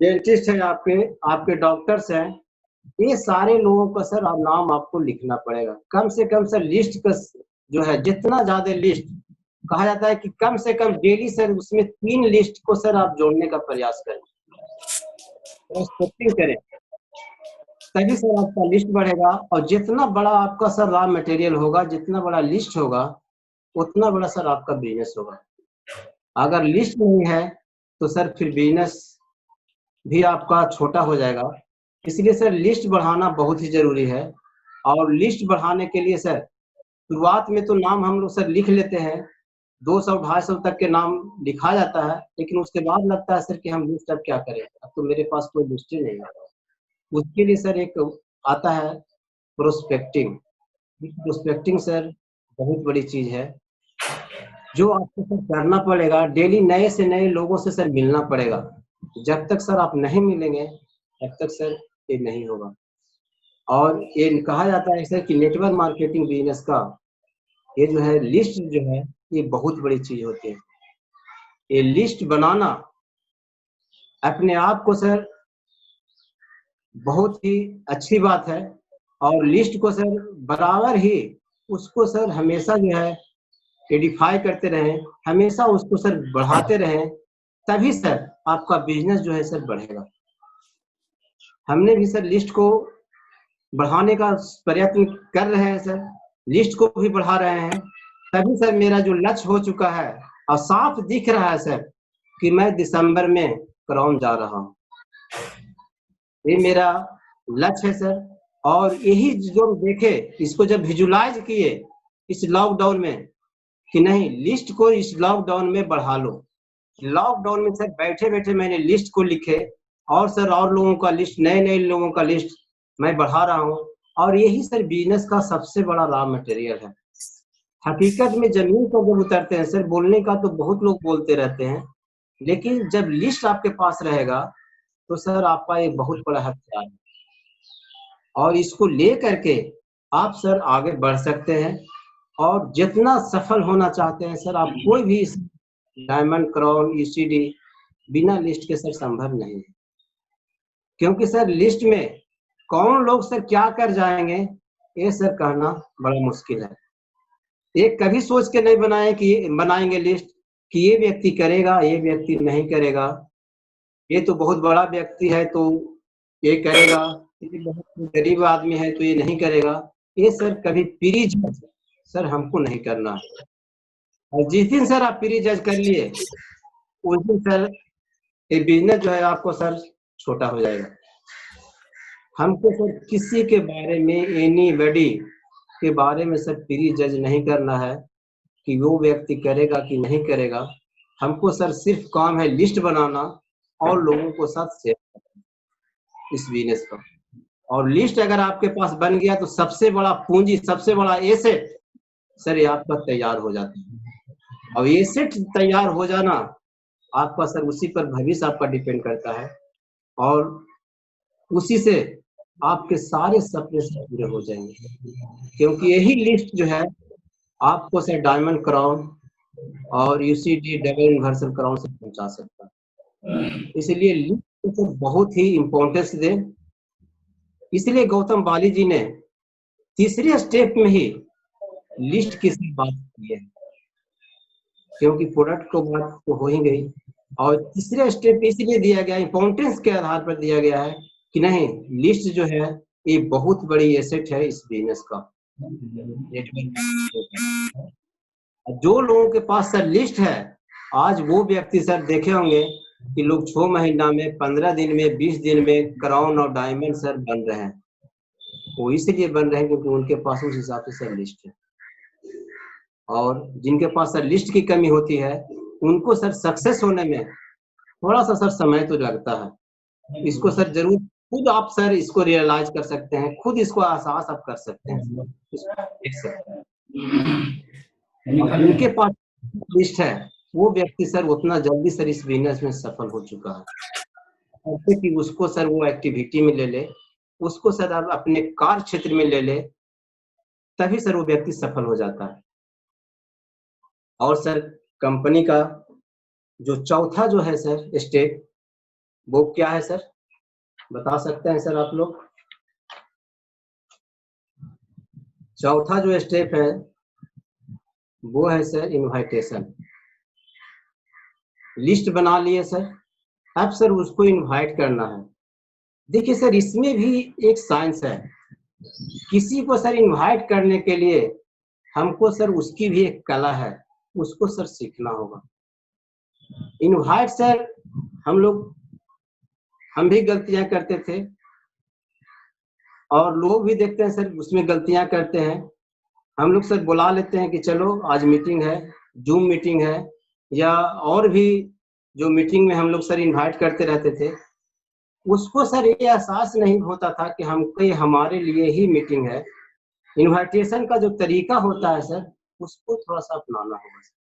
डेंटिस्ट हैं आपके डॉक्टर्स हैं, ये सारे लोगों का सर नाम आपको लिखना पड़ेगा। कम से कम सर लिस्ट का जो है जितना ज्यादा लिस्ट, कहा जाता है कि कम से कम डेली सर उसमें 3 लिस्ट को सर आप जोड़ने का प्रयास करें, करें, तभी सर आपका लिस्ट बढ़ेगा। और जितना बड़ा आपका सर रॉ मटेरियल होगा, जितना बड़ा लिस्ट होगा, उतना बड़ा सर आपका बिजनेस होगा। अगर लिस्ट नहीं है तो सर फिर बिजनेस भी आपका छोटा हो जाएगा। इसलिए सर लिस्ट बढ़ाना बहुत ही जरूरी है। और लिस्ट बढ़ाने के लिए सर शुरुआत में तो नाम हम लोग सर लिख लेते हैं, 200-250 तक के नाम लिखा जाता है, लेकिन उसके बाद लगता है सर कि हम लिस्ट अब क्या करें, अब तो मेरे पास कोई लिस्ट ही नहीं है। उसके लिए सर एक आता है प्रोस्पेक्टिंग। प्रोस्पेक्टिंग सर बहुत बड़ी चीज है, जो आपको सर करना पड़ेगा। डेली नए से नए लोगों से सर मिलना पड़ेगा। जब तक सर आप नहीं मिलेंगे तब तक सर ये नहीं होगा। और ये कहा जाता है सर कि नेटवर्क मार्केटिंग बिजनेस का ये जो है लिस्ट जो है ये बहुत बड़ी चीज होती है। ये लिस्ट बनाना अपने आप को सर बहुत ही अच्छी बात है। और लिस्ट को सर बराबर ही उसको सर हमेशा जो है एडिफाई करते रहें, हमेशा उसको सर बढ़ाते रहें, तभी सर आपका बिजनेस जो है सर बढ़ेगा। हमने भी सर लिस्ट को बढ़ाने का प्रयत्न कर रहे हैं सर, लिस्ट को भी बढ़ा रहे हैं, तभी सर मेरा जो लक्ष्य हो चुका है और साफ दिख रहा है सर कि मैं दिसंबर में क्राउन जा रहा हूँ। ये मेरा लक्ष्य है सर। और यही जो देखे, इसको जब विजुलाइज किए इस लॉकडाउन में कि नहीं लिस्ट को इस लॉकडाउन में बढ़ा लो। लॉकडाउन में सर बैठे बैठे मैंने लिस्ट को लिखे, और सर और लोगों का लिस्ट, नए नए लोगों का लिस्ट मैं बढ़ा रहा हूँ। और यही सर बिजनेस का सबसे बड़ा रॉ मटेरियल है। हकीकत में जमीन पर जब उतरते हैं सर, बोलने का तो बहुत लोग बोलते रहते हैं, लेकिन जब लिस्ट आपके पास रहेगा तो सर आपका एक बहुत बड़ा हथियार है। और इसको ले करके आप सर आगे बढ़ सकते हैं। और जितना सफल होना चाहते हैं सर, आप कोई भी डायमंड, क्राउन, ईसीडी बिना लिस्ट के सर संभव नहीं है। क्योंकि सर लिस्ट में कौन लोग सर क्या कर जाएंगे ये सर कहना बड़ा मुश्किल है। एक कभी सोच के नहीं बनाएंगे लिस्ट कि ये व्यक्ति करेगा, ये व्यक्ति नहीं करेगा, ये तो बहुत बड़ा व्यक्ति है तो ये करेगा, ये बहुत गरीब आदमी है तो ये नहीं करेगा। ये सर कभी प्री जज सर हमको नहीं करना है। और जिस दिन सर आप प्री जज कर लिए उस दिन सर ये बिजनेस जो है आपको सर छोटा हो जाएगा। हमको सर किसी के बारे में, एनीबॉडी के बारे में सर प्री जज नहीं करना है कि वो व्यक्ति करेगा कि नहीं करेगा। हमको सर सिर्फ काम है लिस्ट बनाना और लोगों को साथ शेयर करना इस बिजनेस का। और लिस्ट अगर आपके पास बन गया तो सबसे बड़ा पूंजी, सबसे बड़ा एसेट सर ये आपका तैयार हो जाता है। और एसेट तैयार हो जाना आपका सर उसी पर भविष्य आपका डिपेंड करता है, और उसी से आपके सारे सपने से पूरे हो जाएंगे। क्योंकि यही लिस्ट जो है आपको सर डायमंड, क्राउन और यूसीडी, डबल यूनिवर्सल क्राउन से पहुंचा सकता है। इसलिए लिस्ट को बहुत ही इम्पोर्टेंस दें। इसलिए गौतम बाली जी ने तीसरे स्टेप में ही लिस्ट की बात की है, क्योंकि प्रोडक्ट को बात तो हो ही गई। और तीसरे स्टेप इसलिए दिया गया, इम्पोर्टेंस के आधार पर दिया गया है कि नहीं लिस्ट जो है ये बहुत बड़ी एसेट है इस बिजनेस का। जो लोगों के पास सर लिस्ट है, आज वो व्यक्ति सर देखे होंगे कि लोग 6 महीना में, 15 दिन में, 20 दिन में क्राउन और डायमंड सर बन रहे हैं। वो इसलिए बन रहे हैं क्योंकि उनके पास उस हिसाब से सर लिस्ट है। और जिनके पास सर लिस्ट की कमी होती है उनको सर सक्सेस होने में थोड़ा सा सर समय तो लगता है। इसको सर जरूर खुद आप सर इसको रियलाइज कर सकते हैं, खुद इसको एहसास आप कर सकते हैं, देख सकते हैं। और जिनके पास लिस्ट है वो व्यक्ति सर उतना जल्दी सर इस बिजनेस में सफल हो चुका है। ऐसे कि उसको सर वो एक्टिविटी में ले ले, उसको सर आप अपने कार्य क्षेत्र में ले ले, तभी सर वो व्यक्ति सफल हो जाता है। और सर कंपनी का जो चौथा जो है सर स्टेप, वो क्या है सर, बता सकते हैं सर आप लोग? चौथा जो स्टेप है वो है सर इनवाइटेशन। लिस्ट बना लिए सर, अब सर उसको इनवाइट करना है। देखिए सर इसमें भी एक साइंस है। किसी को सर इनवाइट करने के लिए हमको सर उसकी भी एक कला है, उसको सर सीखना होगा। इनवाइट सर हम भी गलतियां करते थे, और लोग भी देखते हैं सर उसमें गलतियां करते हैं। हम लोग सर बुला लेते हैं कि चलो आज मीटिंग है, जूम मीटिंग है, या और भी जो मीटिंग में हम लोग सर इनवाइट करते रहते थे, उसको सर ये एहसास नहीं होता था कि हमको ये हमारे लिए ही मीटिंग है। इनविटेशन का जो तरीका होता है सर, उसको थोड़ा सा अपनाना होगा सर।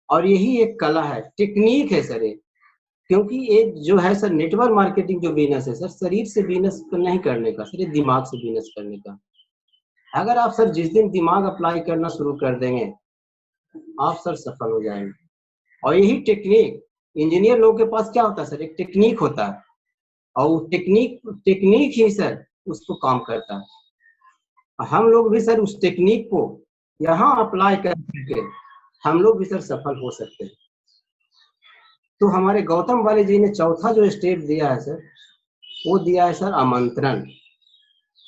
और यही एक कला है, टेक्निक है सर ये। क्योंकि ये जो है सर नेटवर्क मार्केटिंग जो बिजनेस है सर, शरीर से बिजनेस नहीं करने का सर, ये दिमाग से बिजनेस करने का। अगर आप सर जिस दिन दिमाग अप्लाई करना शुरू कर देंगे, आप सर सफल हो जाएंगे। और यही टेक्निक, इंजीनियर लोगों के पास क्या होता है सर, एक टेक्निक होता है, और वो टेक्निक ही सर उसको काम करता है। हम लोग भी सर उस टेक्निक को यहाँ अप्लाई करके हम लोग भी सर सफल हो सकते हैं। तो हमारे गौतम वाले जी ने चौथा जो स्टेप दिया है सर, वो दिया है सर आमंत्रण।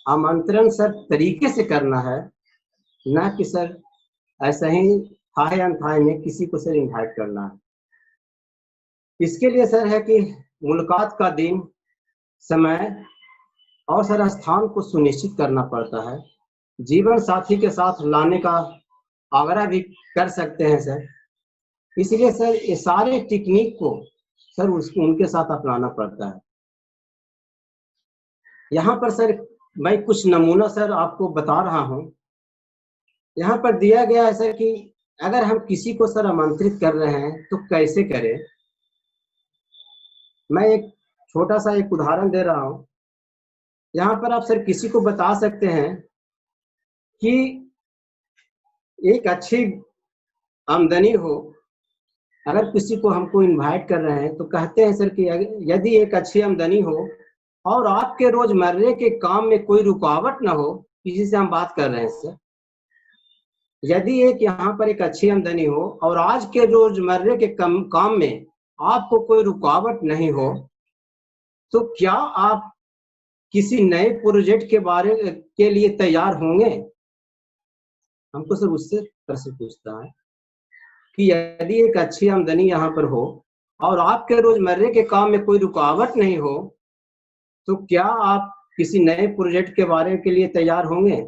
आमंत्रण सर तरीके से करना है, ना कि सर ऐसा ही थाहे अनथाहे में किसी को सर इनवाइट करना है। इसके लिए सर है कि मुलाकात का दिन, समय और सर स्थान को सुनिश्चित करना पड़ता है। जीवन साथी के साथ लाने का आग्रह भी कर सकते हैं सर। इसलिए सर ये सारे टेक्निक को सर उनके साथ अपनाना पड़ता है। यहाँ पर सर मैं कुछ नमूना सर आपको बता रहा हूँ। यहाँ पर दिया गया है सर कि अगर हम किसी को सर आमंत्रित कर रहे हैं तो कैसे करें। मैं एक छोटा सा एक उदाहरण दे रहा हूँ। यहाँ पर आप सर किसी को बता सकते हैं कि एक अच्छी आमदनी हो। अगर किसी को हमको इनवाइट कर रहे हैं तो कहते हैं सर कि यदि एक अच्छी आमदनी हो और आपके रोजमर्रे के काम में कोई रुकावट ना हो, किसी से हम बात कर रहे हैं सर, यदि एक यहाँ पर एक अच्छी आमदनी हो और आज के रोजमर्रे के काम में आपको कोई रुकावट नहीं हो, तो क्या आप किसी नए प्रोजेक्ट के लिए तैयार होंगे। हमको सर उससे प्रश्न पूछता है कि यदि एक अच्छी आमदनी यहाँ पर हो और आपके रोजमर्रे के काम में कोई रुकावट नहीं हो, तो क्या आप किसी नए प्रोजेक्ट के लिए तैयार होंगे।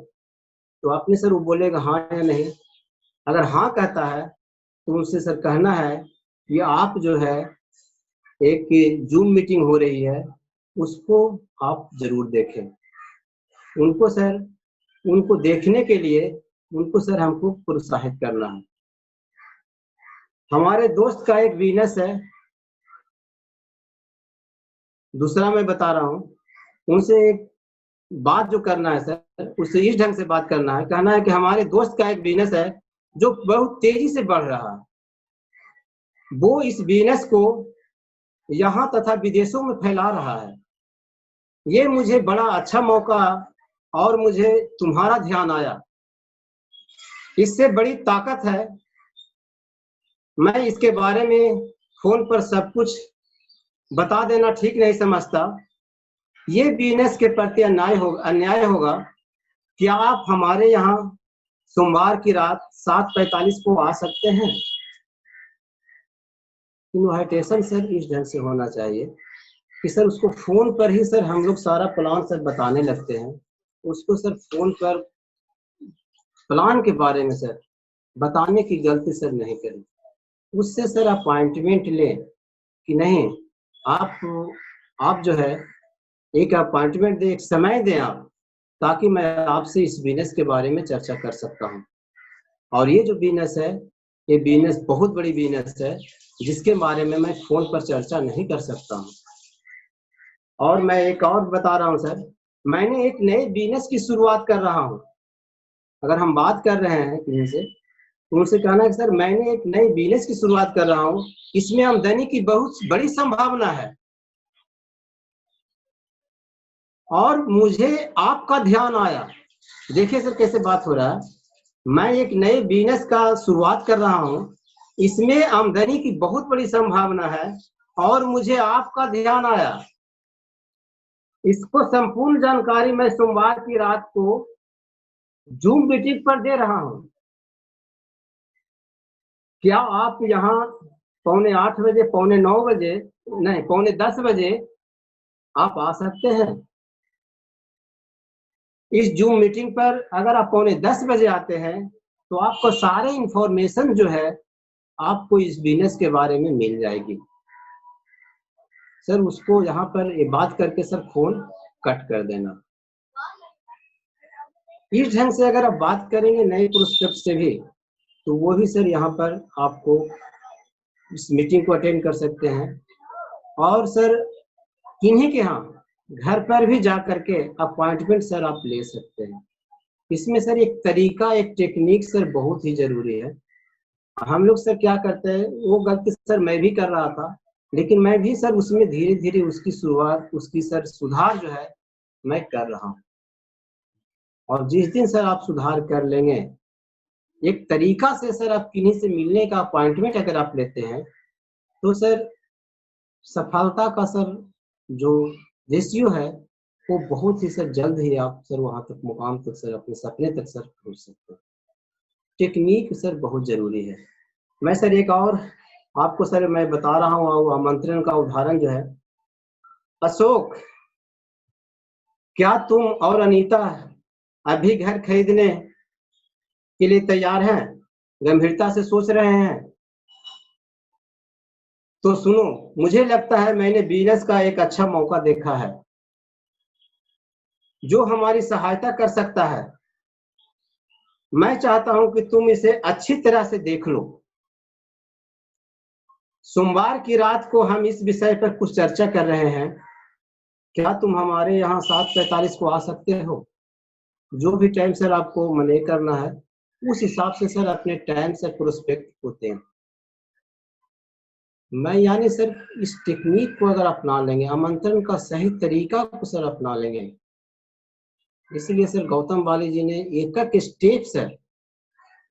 तो आपने सर वो बोलेगा हाँ या नहीं। अगर हाँ कहता है तो उनसे सर कहना है कि आप जो है एक जूम मीटिंग हो रही है, उसको आप जरूर देखें। उनको सर उनको देखने के लिए उनको सर हमको प्रोत्साहित करना है। हमारे दोस्त का एक बिजनेस है, दूसरा मैं बता रहा हूँ। उनसे एक बात जो करना है सर, उससे इस ढंग से बात करना है, कहना है कि हमारे दोस्त का एक बिजनेस है जो बहुत तेजी से बढ़ रहा है। वो इस बिजनेस को यहाँ तथा विदेशों में फैला रहा है। ये मुझे बड़ा अच्छा मौका और मुझे तुम्हारा ध्यान आया। इससे बड़ी ताकत है। मैं इसके बारे में फोन पर सब कुछ बता देना ठीक नहीं समझता। ये बिजनेस के प्रति अन्याय होगा। क्या आप हमारे यहाँ सोमवार की रात 7:45 को आ सकते हैं। इनविटेशन सर इस ढंग से होना चाहिए कि सर उसको फोन पर ही सर हम लोग सारा प्लान सर बताने लगते हैं। उसको सर फोन पर प्लान के बारे में सर बताने की गलती सर नहीं करें। उससे सर अपॉइंटमेंट लें कि नहीं, आप जो है एक अपॉइंटमेंट दें, एक समय दें आप, ताकि मैं आपसे इस बिजनेस के बारे में चर्चा कर सकता हूँ। और ये जो बिजनेस है, ये बिजनेस बहुत बड़ी बिजनेस है जिसके बारे में मैं फोन पर चर्चा नहीं कर सकता हूँ। और मैं एक और बता रहा हूँ सर, मैंने एक नए बिजनेस की शुरुआत कर रहा हूँ। अगर हम बात कर रहे हैं किसी से तो उनसे कहना है कि सर मैंने एक नई बिजनेस की शुरुआत कर रहा हूँ, इसमें आमदनी की बहुत बड़ी संभावना है और मुझे आपका ध्यान आया। देखिए सर कैसे बात हो रहा है। मैं एक नए बिजनेस का शुरुआत कर रहा हूँ, इसमें आमदनी की बहुत बड़ी संभावना है और मुझे आपका ध्यान आया। इसको संपूर्ण जानकारी मैं सोमवार की रात को जूम मीटिंग पर दे रहा हूँ। क्या आप यहाँ 7:45 बजे, 9:45 बजे, नहीं 9:45 बजे आप आ सकते हैं। इस जूम मीटिंग पर अगर आप 9:45 आते हैं तो आपको सारे इंफॉर्मेशन जो है आपको इस बिजनेस के बारे में मिल जाएगी। सर उसको यहाँ पर ये बात करके सर फोन कट कर देना। इस ढंग से अगर आप बात करेंगे नए प्रोस्पेक्ट से भी तो वो भी सर यहाँ पर आपको इस मीटिंग को अटेंड कर सकते हैं। और सर किन्हीं के यहाँ घर पर भी जा करके अपॉइंटमेंट सर आप ले सकते हैं। इसमें सर एक तरीका, एक टेक्निक सर बहुत ही जरूरी है। हम लोग सर क्या करते हैं, वो गलती सर मैं भी कर रहा था, लेकिन मैं भी सर उसमें धीरे धीरे उसकी शुरुआत, उसकी सर सुधार जो है मैं कर रहा हूँ। और जिस दिन सर आप सुधार कर लेंगे, एक तरीका से सर आप किन्हीं से मिलने का अपॉइंटमेंट अगर आप लेते हैं तो सर सफलता का सर जो रेशियो है वो बहुत ही सर जल्द ही आप सर वहां तक, मुकाम तक सर, अपने सपने तक सर पहुंच सकते हैं। टेक्निक सर बहुत जरूरी है। मैं सर एक और आपको सर मैं बता रहा हूँ आमंत्रण का उदाहरण जो है। अशोक, क्या तुम और अनीता अभी घर खरीदने के लिए तैयार हैं, गंभीरता से सोच रहे हैं? तो सुनो, मुझे लगता है मैंने बिजनेस का एक अच्छा मौका देखा है जो हमारी सहायता कर सकता है। मैं चाहता हूं कि तुम इसे अच्छी तरह से देख लो। सोमवार की रात को हम इस विषय पर कुछ चर्चा कर रहे हैं। क्या तुम हमारे यहाँ 7:45 को आ सकते हो? जो भी टाइम सर आपको मने करना है उस हिसाब से सर अपने टाइम से प्रोस्पेक्ट होते हैं। मैं यानी सर इस टेक्निक को अगर अपना लेंगे, आमंत्रण का सही तरीका को सर अपना लेंगे, इसलिए सर गौतम वाली जी ने एक एक स्टेप सर,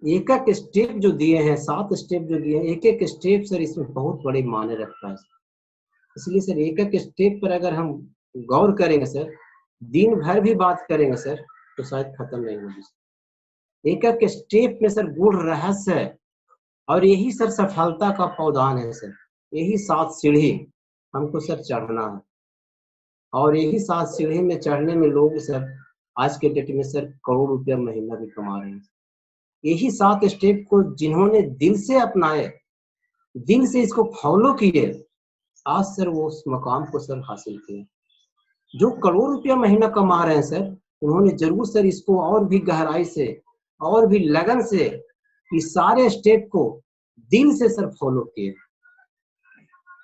एक एक स्टेप जो दिए हैं, 7 स्टेप जो दिए हैं, एक एक स्टेप सर इसमें बहुत बड़े मायने रखता है। इसलिए सर एक एक स्टेप पर अगर हम गौर करेंगे सर, दिन भर भी बात करेंगे सर तो शायद खत्म नहीं होगी। एक एक स्टेप में सर गूढ़ रहस्य है और यही सर सफलता का पौधान है सर। यही 7 सीढ़ी हमको सर चढ़ना है और यही 7 सीढ़ी में चढ़ने में लोग सर आज के डेट में सर करोड़ रुपया महीना भी कमा रहे हैं। यही 7 स्टेप को जिन्होंने दिल से अपनाए, दिल से इसको फॉलो किए, आज सर वो उस मकाम को सर हासिल किए। जो करोड़ रुपया महीना कमा रहे हैं सर, उन्होंने जरूर सर इसको और भी गहराई से और भी लगन से इस सारे स्टेप को दिल से सर फॉलो किए।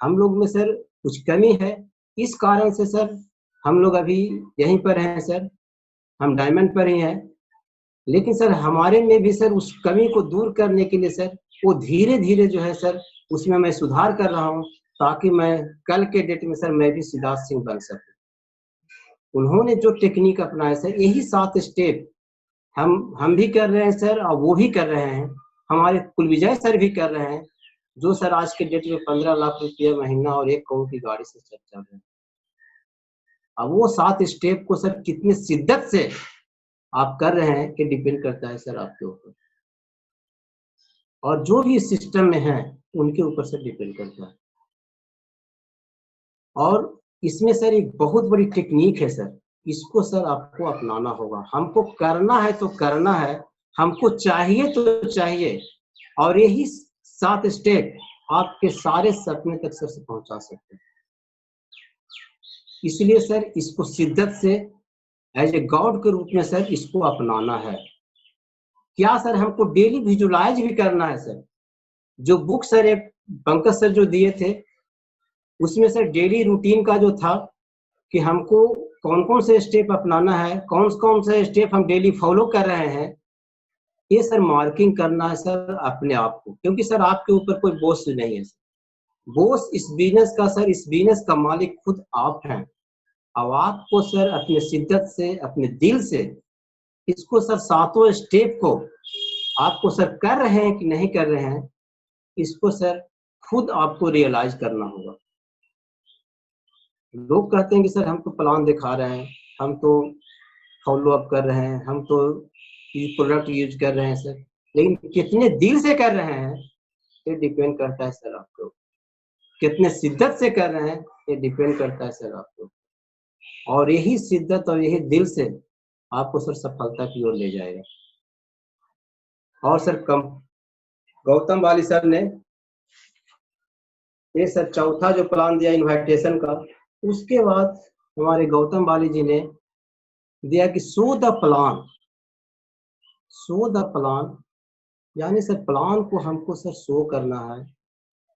हम लोग में सर कुछ कमी है, इस कारण से सर हम लोग अभी यहीं पर हैं सर, हम डायमंड पर ही हैं। लेकिन सर हमारे में भी सर उस कमी को दूर करने के लिए सर वो धीरे धीरे जो है सर उसमें मैं सुधार कर रहा हूँ, ताकि मैं कल के डेट में सर मैं भी सिद्धार्थ सिंह बन सकूं। उन्होंने जो टेक्निक अपनाया सर, यही 7 स्टेप हम भी कर रहे हैं सर और वो भी कर रहे हैं, हमारे कुलविजय सर भी कर रहे हैं, जो सर आज के डेट में 15 लाख रुपया महीना और 1 करोड़ की गाड़ी से चल रहे हैं। अब वो 7 स्टेप को सर कितनी शिद्दत से आप कर रहे हैं कि डिपेंड करता है सर आपके ऊपर, और जो भी सिस्टम में है उनके ऊपर सर डिपेंड करता है। और इसमें सर एक बहुत बड़ी टेक्निक है सर, इसको सर आपको अपनाना होगा। हमको करना है तो करना है, हमको चाहिए तो चाहिए, और यही 7 स्टेप आपके सारे सपने तक सर से पहुंचा सकते हैं। इसलिए सर इसको शिद्दत से एज ए गॉड के रूप में सर इसको अपनाना है। क्या सर हमको डेली विजुलाइज भी करना है सर। जो बुक सर एक पंकज सर जो दिए थे उसमें सर डेली रूटीन का जो था कि हमको कौन कौन से स्टेप अपनाना है, कौन कौन से स्टेप हम डेली फॉलो कर रहे हैं, ये सर मार्किंग करना है सर अपने आप को, क्योंकि सर आपके ऊपर कोई बोझ नहीं है। बोझ इस बिजनेस का सर, इस बिजनेस का मालिक खुद आप हैं। अब आपको सर अपने शिद्दत से, अपने दिल से इसको सर 7 स्टेप को आपको सर कर रहे हैं कि नहीं कर रहे हैं, इसको सर खुद आपको रियलाइज करना होगा। लोग कहते हैं कि सर हम तो प्लान दिखा रहे हैं, हम तो फॉलो अप कर रहे हैं, हम तो प्रोडक्ट यूज कर रहे हैं सर, लेकिन कितने दिल से कर रहे हैं ये डिपेंड करता है सर आपको। कितने शिद्दत से कर रहे हैं ये डिपेंड करता है सर आपको। और यही शिद्दत और यही दिल से आपको सर सफलता की ओर ले जाएगा। और सर गौतम वाली सर ने ये सर चौथा जो प्लान दिया इन्विटेशन का, उसके बाद हमारे गौतम वाली जी ने दिया कि शो द प्लान, यानी सर प्लान को हमको सर शो करना है।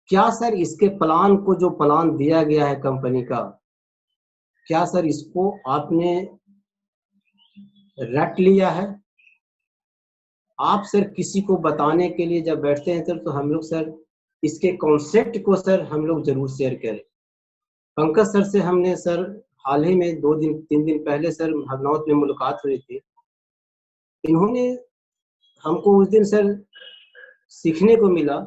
क्या सर इसके प्लान को, जो प्लान दिया गया है कंपनी का, क्या सर इसको आपने रट लिया है? आप सर किसी को बताने के लिए जब बैठते हैं सर, तो हम लोग सर इसके कॉन्सेप्ट को सर हम लोग जरूर शेयर करें। पंकज सर से हमने सर हाल ही में 2-3 दिन पहले सर हरनौत में मुलाकात हुई थी। इन्होंने हमको उस दिन सर सीखने को मिला,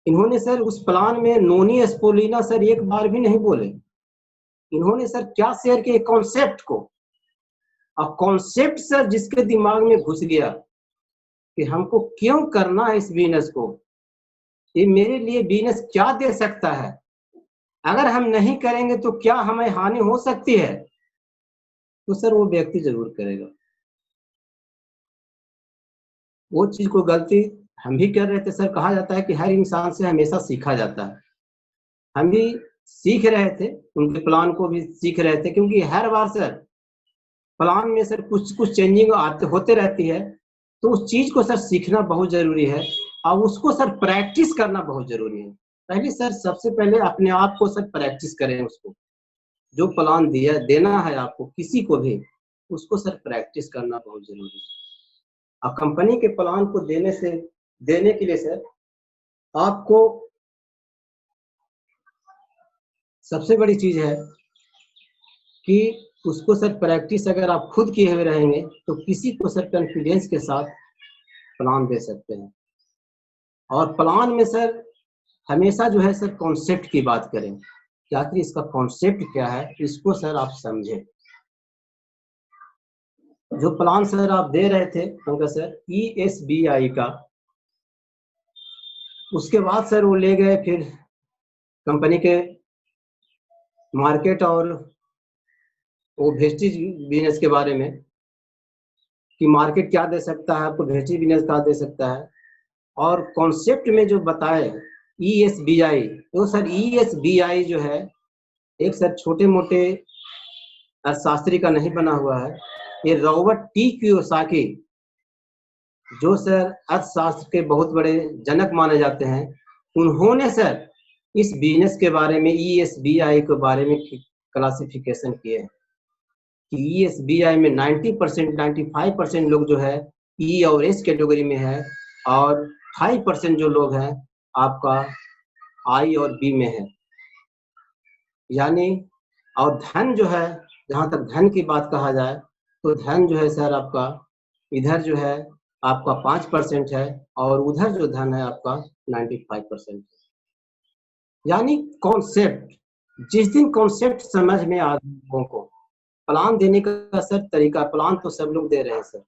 इन्होंने सर उस प्लान में नोनी स्पोलिना सर एक बार भी नहीं बोले। इन्होंने सर क्या शेयर किया? कॉन्सेप्ट को। अब कॉन्सेप्ट सर जिसके दिमाग में घुस गया कि हमको क्यों करना है इस बिजनेस को, ये मेरे लिए बिजनेस क्या दे सकता है, अगर हम नहीं करेंगे तो क्या हमें हानि हो सकती है, तो सर वो व्यक्ति जरूर करेगा। वो चीज को गलती हम भी कर रहे थे सर। कहा जाता है कि हर इंसान से हमेशा सीखा जाता है। हम भी सीख रहे थे, उनके प्लान को भी सीख रहे थे, क्योंकि हर बार सर प्लान में सर कुछ कुछ चेंजिंग होते रहती है, तो उस चीज को सर सीखना बहुत जरूरी है और उसको सर प्रैक्टिस करना बहुत जरूरी है। पहले सर सबसे पहले अपने आप को सर प्रैक्टिस करें, उसको जो प्लान दिया देना है आपको किसी को भी, उसको सर प्रैक्टिस करना बहुत जरूरी है। और कंपनी के प्लान को देने के लिए सर आपको सबसे बड़ी चीज है कि उसको सर प्रैक्टिस अगर आप खुद किए हुए रहेंगे तो किसी को सर कॉन्फिडेंस के साथ प्लान दे सकते हैं। और प्लान में सर हमेशा जो है सर कॉन्सेप्ट की बात करें कि आखिर इसका कॉन्सेप्ट क्या है, इसको सर आप समझें। जो प्लान सर आप दे रहे थे पंकज सर ESBI का, उसके बाद सर वो ले गए फिर कंपनी के मार्केट और वो वेस्टेज बिजनेस के बारे में कि मार्केट क्या दे सकता है आपको, वेस्टेज बिजनेस क्या दे सकता है। और कॉन्सेप्ट में जो बताए ESBI, तो सर ESBI जो है एक सर छोटे मोटे अर्थशास्त्री का नहीं बना हुआ है। ये रॉबर्ट T कियोसाकी, जो सर अर्थशास्त्र के बहुत बड़े जनक माने जाते हैं, उन्होंने सर इस बिजनेस के बारे में ESBI के बारे में क्लासिफिकेशन किए हैं कि ESBI में 90% 95% लोग जो है E और S कैटेगरी में है और 5% जो लोग हैं आपका I और B में है। यानी और धन जो है, जहां तक धन की बात कहा जाए तो धन जो है सर आपका इधर जो है आपका 5% है और उधर जो धन है आपका 95% है। यानी कॉन्सेप्ट, जिस दिन कॉन्सेप्ट समझ में आ लोगों को, प्लान देने का सर तरीका, प्लान तो सब लोग दे रहे हैं सर,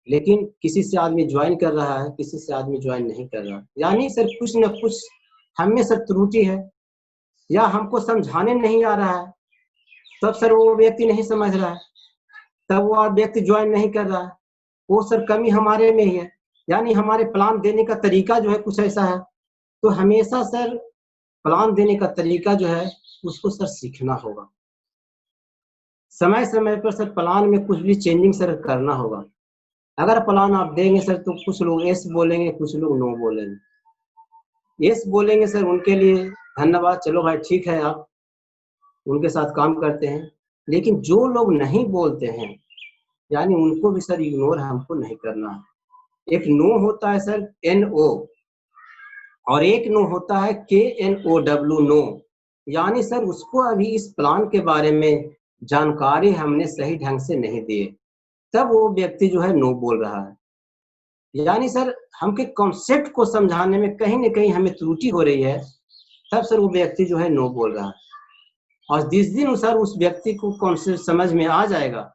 लेकिन किसी से आदमी ज्वाइन कर रहा है, किसी से आदमी ज्वाइन नहीं कर रहा। यानी सर कुछ न कुछ हम में सर त्रुटि है, या हमको समझाने नहीं आ रहा है, तब सर वो व्यक्ति नहीं समझ रहा है, तब वो व्यक्ति ज्वाइन नहीं कर रहा है। वो सर कमी हमारे में ही है, यानी हमारे प्लान देने का तरीका जो है कुछ ऐसा है। तो हमेशा सर प्लान देने का तरीका जो है उसको सर सीखना होगा। समय समय पर सर प्लान में कुछ भी चेंजिंग सर करना होगा। अगर प्लान आप देंगे सर तो कुछ लोग यस बोलेंगे, कुछ लोग नो बोलेंगे। यस बोलेंगे सर उनके लिए धन्यवाद, चलो भाई ठीक है, आप उनके साथ काम करते हैं। लेकिन जो लोग नहीं बोलते हैं, यानी उनको भी सर इग्नोर हमको नहीं करना है। एक नो होता है सर NO और एक नो होता है KNOW, नो। यानी सर उसको अभी इस प्लान के बारे में जानकारी हमने सही ढंग से नहीं दी, तब वो व्यक्ति जो है नो बोल रहा है। यानी सर हमके कॉन्सेप्ट को समझाने में कहीं न कहीं हमें त्रुटि हो रही है, तब सर वो व्यक्ति जो है नो बोल रहा है। और जिस दिन सर उस व्यक्ति को कॉन्सेप्ट समझ में आ जाएगा,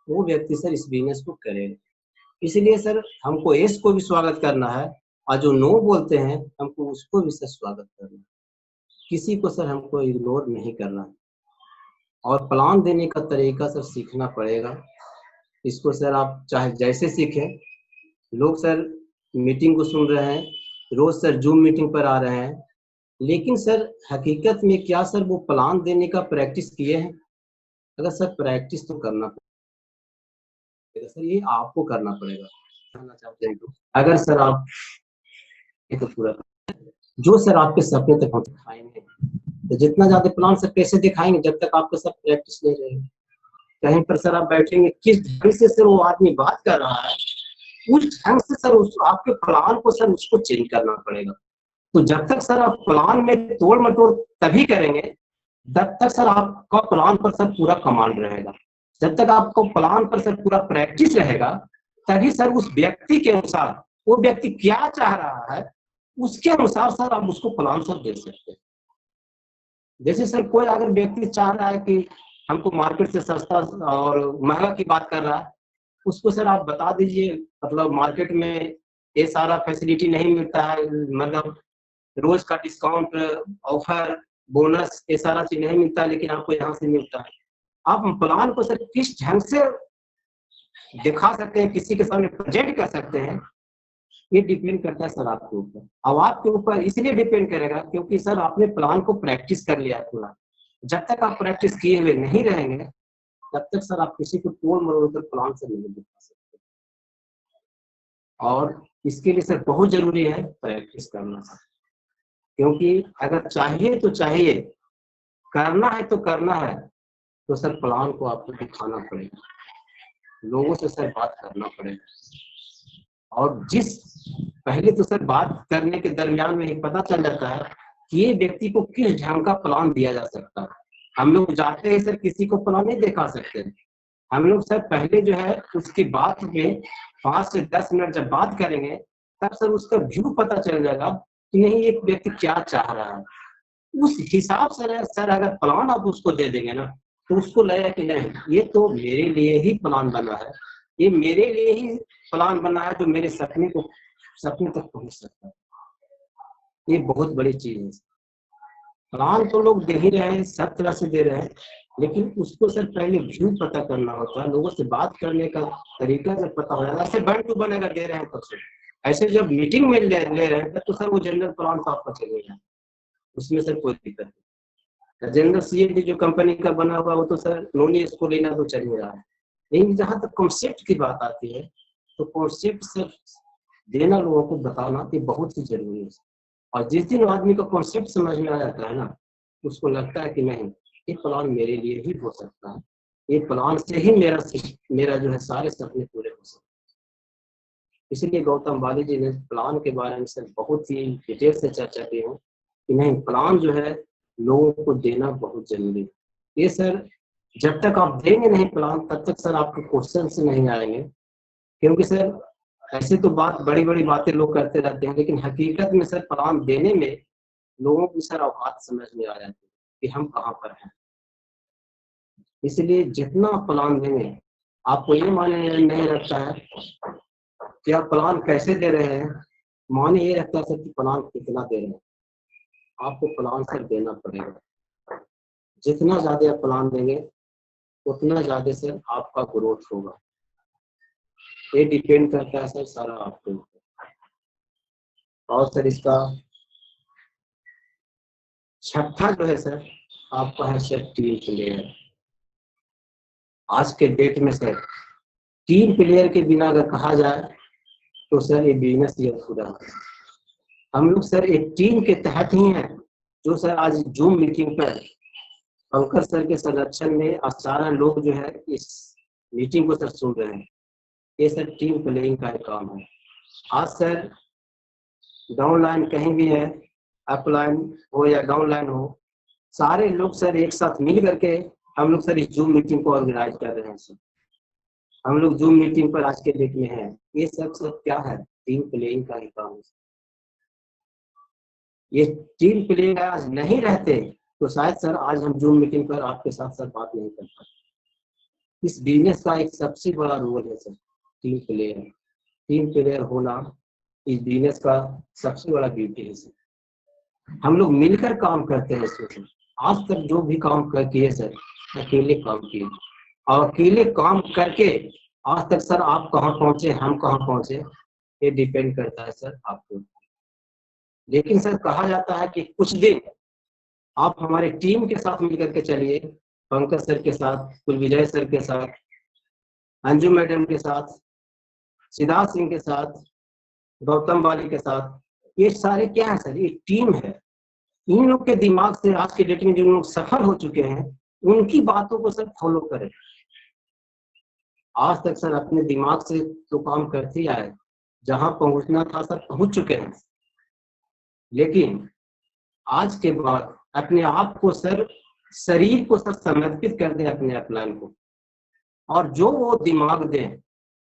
वो व्यक्ति सर इस बिजनेस को करेगा। इसलिए सर हमको यस को भी स्वागत करना है और जो नो बोलते हैं हमको उसको भी सर स्वागत करना है। किसी को सर हमको इग्नोर नहीं करना है। और प्लान देने का तरीका सर सीखना पड़ेगा। इसको सर आप चाहे जैसे सीखें, लोग सर मीटिंग को सुन रहे हैं, रोज सर जूम मीटिंग पर आ रहे हैं, लेकिन सर हकीकत में क्या सर वो प्लान देने का प्रैक्टिस किए हैं? अगर सर प्रैक्टिस तो करना पड़ेगा सर, ये आपको करना पड़ेगा। करना चाहते हैं तो अगर सर आप ये तो पूरा जो सर आपके सपने तक हम दिखाएंगे, तो जितना ज्यादा प्लान सर कैसे दिखाएंगे जब तक आपका सर प्रैक्टिस नहीं रहेगी। कहीं पर सर आप बैठेंगे, किस ढंग से सर वो आदमी बात कर रहा है, उस ढंग से सर उस आपके प्लान को सर उसको चेंज करना पड़ेगा। तो जब तक सर आप प्लान में तोड़ मटोड़ तभी करेंगे, जब तक सर आपका प्लान पर सर पूरा कमांड रहेगा। जब तक आपको प्लान पर सर पूरा प्रैक्टिस रहेगा, तभी सर उस व्यक्ति के अनुसार, वो व्यक्ति क्या चाह रहा है उसके अनुसार सर आप उसको प्लान सर दे सकते हैं। जैसे सर कोई अगर व्यक्ति चाह रहा है कि हमको मार्केट से सस्ता और महंगा की बात कर रहा है, उसको सर आप बता दीजिए मतलब मार्केट में ये सारा फैसिलिटी नहीं मिलता है, मतलब रोज का डिस्काउंट, ऑफर, बोनस, ये सारा चीज नहीं मिलता है, लेकिन आपको यहाँ से मिलता है। आप प्लान को सर किस ढंग से दिखा सकते हैं, किसी के सामने प्रेजेंट कर सकते हैं, ये डिपेंड करता है सर आपके ऊपर। अब आपके ऊपर इसलिए डिपेंड करेगा क्योंकि सर आपने प्लान को प्रैक्टिस कर लिया पूरा। जब तक आप प्रैक्टिस किए हुए नहीं रहेंगे, तब तक सर आप किसी को तोड़ मरोड़ कर प्लान से नहीं दिखा सकते। और इसके लिए सर बहुत जरूरी है प्रैक्टिस करना सर, क्योंकि अगर चाहिए तो चाहिए, करना है तो करना है, तो सर प्लान को आपको दिखाना पड़ेगा, लोगों से सर बात करना पड़ेगा। और जिस पहले तो सर बात करने के दरमियान में ही पता चल जाता है कि ये व्यक्ति को किस ढंग का प्लान दिया जा सकता है। हम लोग जाते हैं सर किसी को प्लान नहीं दिखा सकते, हम लोग सर पहले जो है उसकी बात में 5 से 10 मिनट जब बात करेंगे, तब सर उसका व्यू पता चल जाएगा कि नहीं एक व्यक्ति क्या चाह रहा है। उस हिसाब से सर अगर प्लान आप उसको दे देंगे ना, तो उसको लगेगा कि नहीं ये तो मेरे लिए ही प्लान बना है, ये मेरे लिए ही प्लान बना है जो मेरे सपने तक पहुंच सकता है। ये बहुत बड़ी चीज है। प्लान तो लोग दे ही रहे हैं, सब तरह से दे रहे हैं, लेकिन उसको सर पहले व्यू पता करना होता है, लोगों से बात करने का तरीका जब पता हो जाएगा, ऐसे वन टू वन अगर दे रहे हैं तब से, ऐसे जब मीटिंग में ले रहे हैं तो सर वो जनरल प्लान तो आपका चलेगा, उसमें सर कोई दिक्कत नहीं। जनरल सीएडी जो कंपनी का बना हुआ वो तो सर नॉन इसको लेना तो चल ही रहा है, लेकिन जहां तक कॉन्सेप्ट की बात आती है तो कॉन्सेप्ट सर देना, लोगों को बताना ये बहुत ही जरूरी है। और जिस दिन आदमी को कॉन्सेप्ट समझ में आ जाता है ना, उसको लगता है कि नहीं ये प्लान मेरे लिए ही हो सकता है, ये प्लान से ही मेरा जो है सारे सपने पूरे हो सकते हैं। इसलिए गौतम वाली जी ने प्लान के बारे में सर बहुत ही डिटेल से चर्चा की है कि नहीं प्लान जो है लोगों को देना बहुत जरूरी है। ये सर जब तक आप देंगे नहीं प्लान, तब तक सर आपके क्वेश्चन से नहीं आएंगे, क्योंकि सर ऐसे तो बड़ी बड़ी बातें लोग करते रहते हैं, लेकिन हकीकत में सर प्लान देने में लोगों की सर औकात समझ में आ जाती है कि हम कहाँ पर हैं। इसलिए जितना प्लान देंगे, आपको ये माने नहीं रखता है कि आप प्लान कैसे दे रहे हैं, माने ये रखता है सर कि प्लान कितना दे रहे हैं। आपको प्लान सर देना पड़ेगा, जितना ज्यादा आप प्लान देंगे उतना ज्यादा सर आपका ग्रोथ होगा। ये डिपेंड करता है सर सारा आपके ऊपर। और सर इसका छठा जो है सर आपका है सर टीम प्लेयर। आज के डेट में सर टीम प्लेयर के बिना अगर कहा जाए तो सर ये बिजनेस ही अधूरा है। हम लोग सर एक टीम के तहत ही हैं, जो सर आज जूम मीटिंग पर पंकज सर के संरक्षण में 18 लोग जो है इस मीटिंग को सर सुन रहे हैं। ये सर टीम प्लेइंग का काम है। आज सर डाउनलाइन कहीं भी है, अपलाइन हो या डाउनलाइन हो, सारे लोग सर एक साथ मिल करके हम लोग सर इस जूम मीटिंग को ऑर्गेनाइज कर रहे हैं। सर हम लोग जूम मीटिंग पर आज के डेट में हैं। ये सब क्या है, टीम प्लेइंग का ही काम है। ये टीम प्लेइंग आज नहीं रहते तो शायद सर आज हम जूम मीटिंग पर आपके साथ सर बात नहीं कर पाते। इस बिजनेस का एक सबसे बड़ा रोल है sir team player. Team player होना इस बिजनेस का सबसे बड़ा ब्यूटी है सर। हम लोग मिलकर काम करते हैं इसमें। आज तक जो भी काम किए सर अकेले काम किए, और अकेले काम करके आज तक सर आप कहाँ पहुंचे, हम कहाँ पहुंचे, ये डिपेंड करता है सर आपको। लेकिन सर कहा जाता है कि कुछ दिन आप हमारे टीम के साथ मिलकर के चलिए, पंकज सर के साथ, कुलविजय सर के साथ, अंजू मैडम के साथ, सिद्धार्थ सिंह के साथ, गौतम वाली के साथ, ये सारे क्या है सर, ये टीम है। इन लोग के दिमाग से आज के डेट में जो लोग सफल हो चुके हैं, उनकी बातों को सर फॉलो करें। आज तक सर अपने दिमाग से तो काम करते ही आए, जहां पहुंचना था सर पहुंच चुके हैं, लेकिन आज के बाद अपने आप को सर, शरीर को सर समर्पित कर दे अपने अपलाइन को, और जो वो दिमाग दे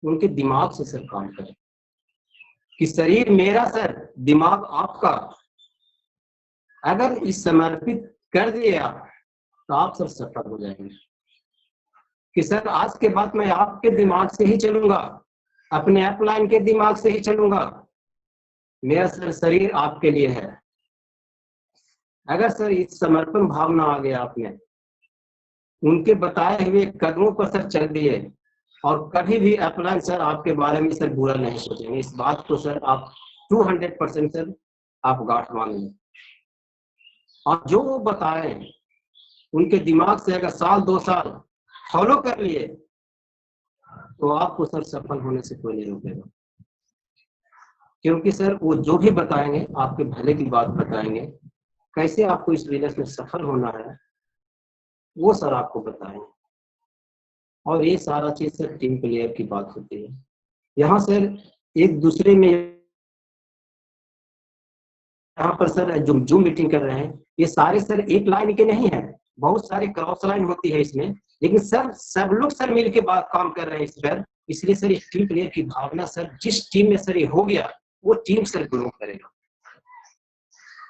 उनके दिमाग से सर काम करें कि शरीर मेरा सर, दिमाग आपका, अगर इस समर्पित कर दिया तो आप सर सफल हो जाएंगे। कि सर आज के बाद मैं आपके दिमाग से ही चलूंगा, अपने अपलाइन के दिमाग से ही चलूंगा, मेरा सर शरीर आपके लिए है। अगर सर इस समर्पण भावना आ गया आप में, उनके बताए हुए कदमों पर सर चल दिए, और कभी भी अपलाइन सर आपके बारे में सर बुरा नहीं सोचेंगे। इस बात को सर आप 200% सर आप गांठ मान लें, और जो वो बताए उनके दिमाग से अगर साल 2 साल फॉलो कर लिए तो आपको सर सफल होने से कोई नहीं रोकेगा। क्योंकि सर वो जो भी बताएंगे आपके भले की बात बताएंगे, कैसे आपको इस बिजनेस में सफल होना है वो सर आपको बताएंगे। और ये सारा चीज सर टीम प्लेयर की बात होती है। यहाँ सर एक दूसरे में, यहाँ पर सर जो जूम मीटिंग कर रहे हैं, ये सारे सर एक लाइन के नहीं है, बहुत सारे क्रॉस लाइन होती है इसमें, लेकिन सर सब लोग सर मिलके बात काम कर रहे हैं इस पर। इसलिए सर इस टीम प्लेयर की भावना सर, जिस टीम में सर ये हो गया वो टीम सर ग्रो करेगा,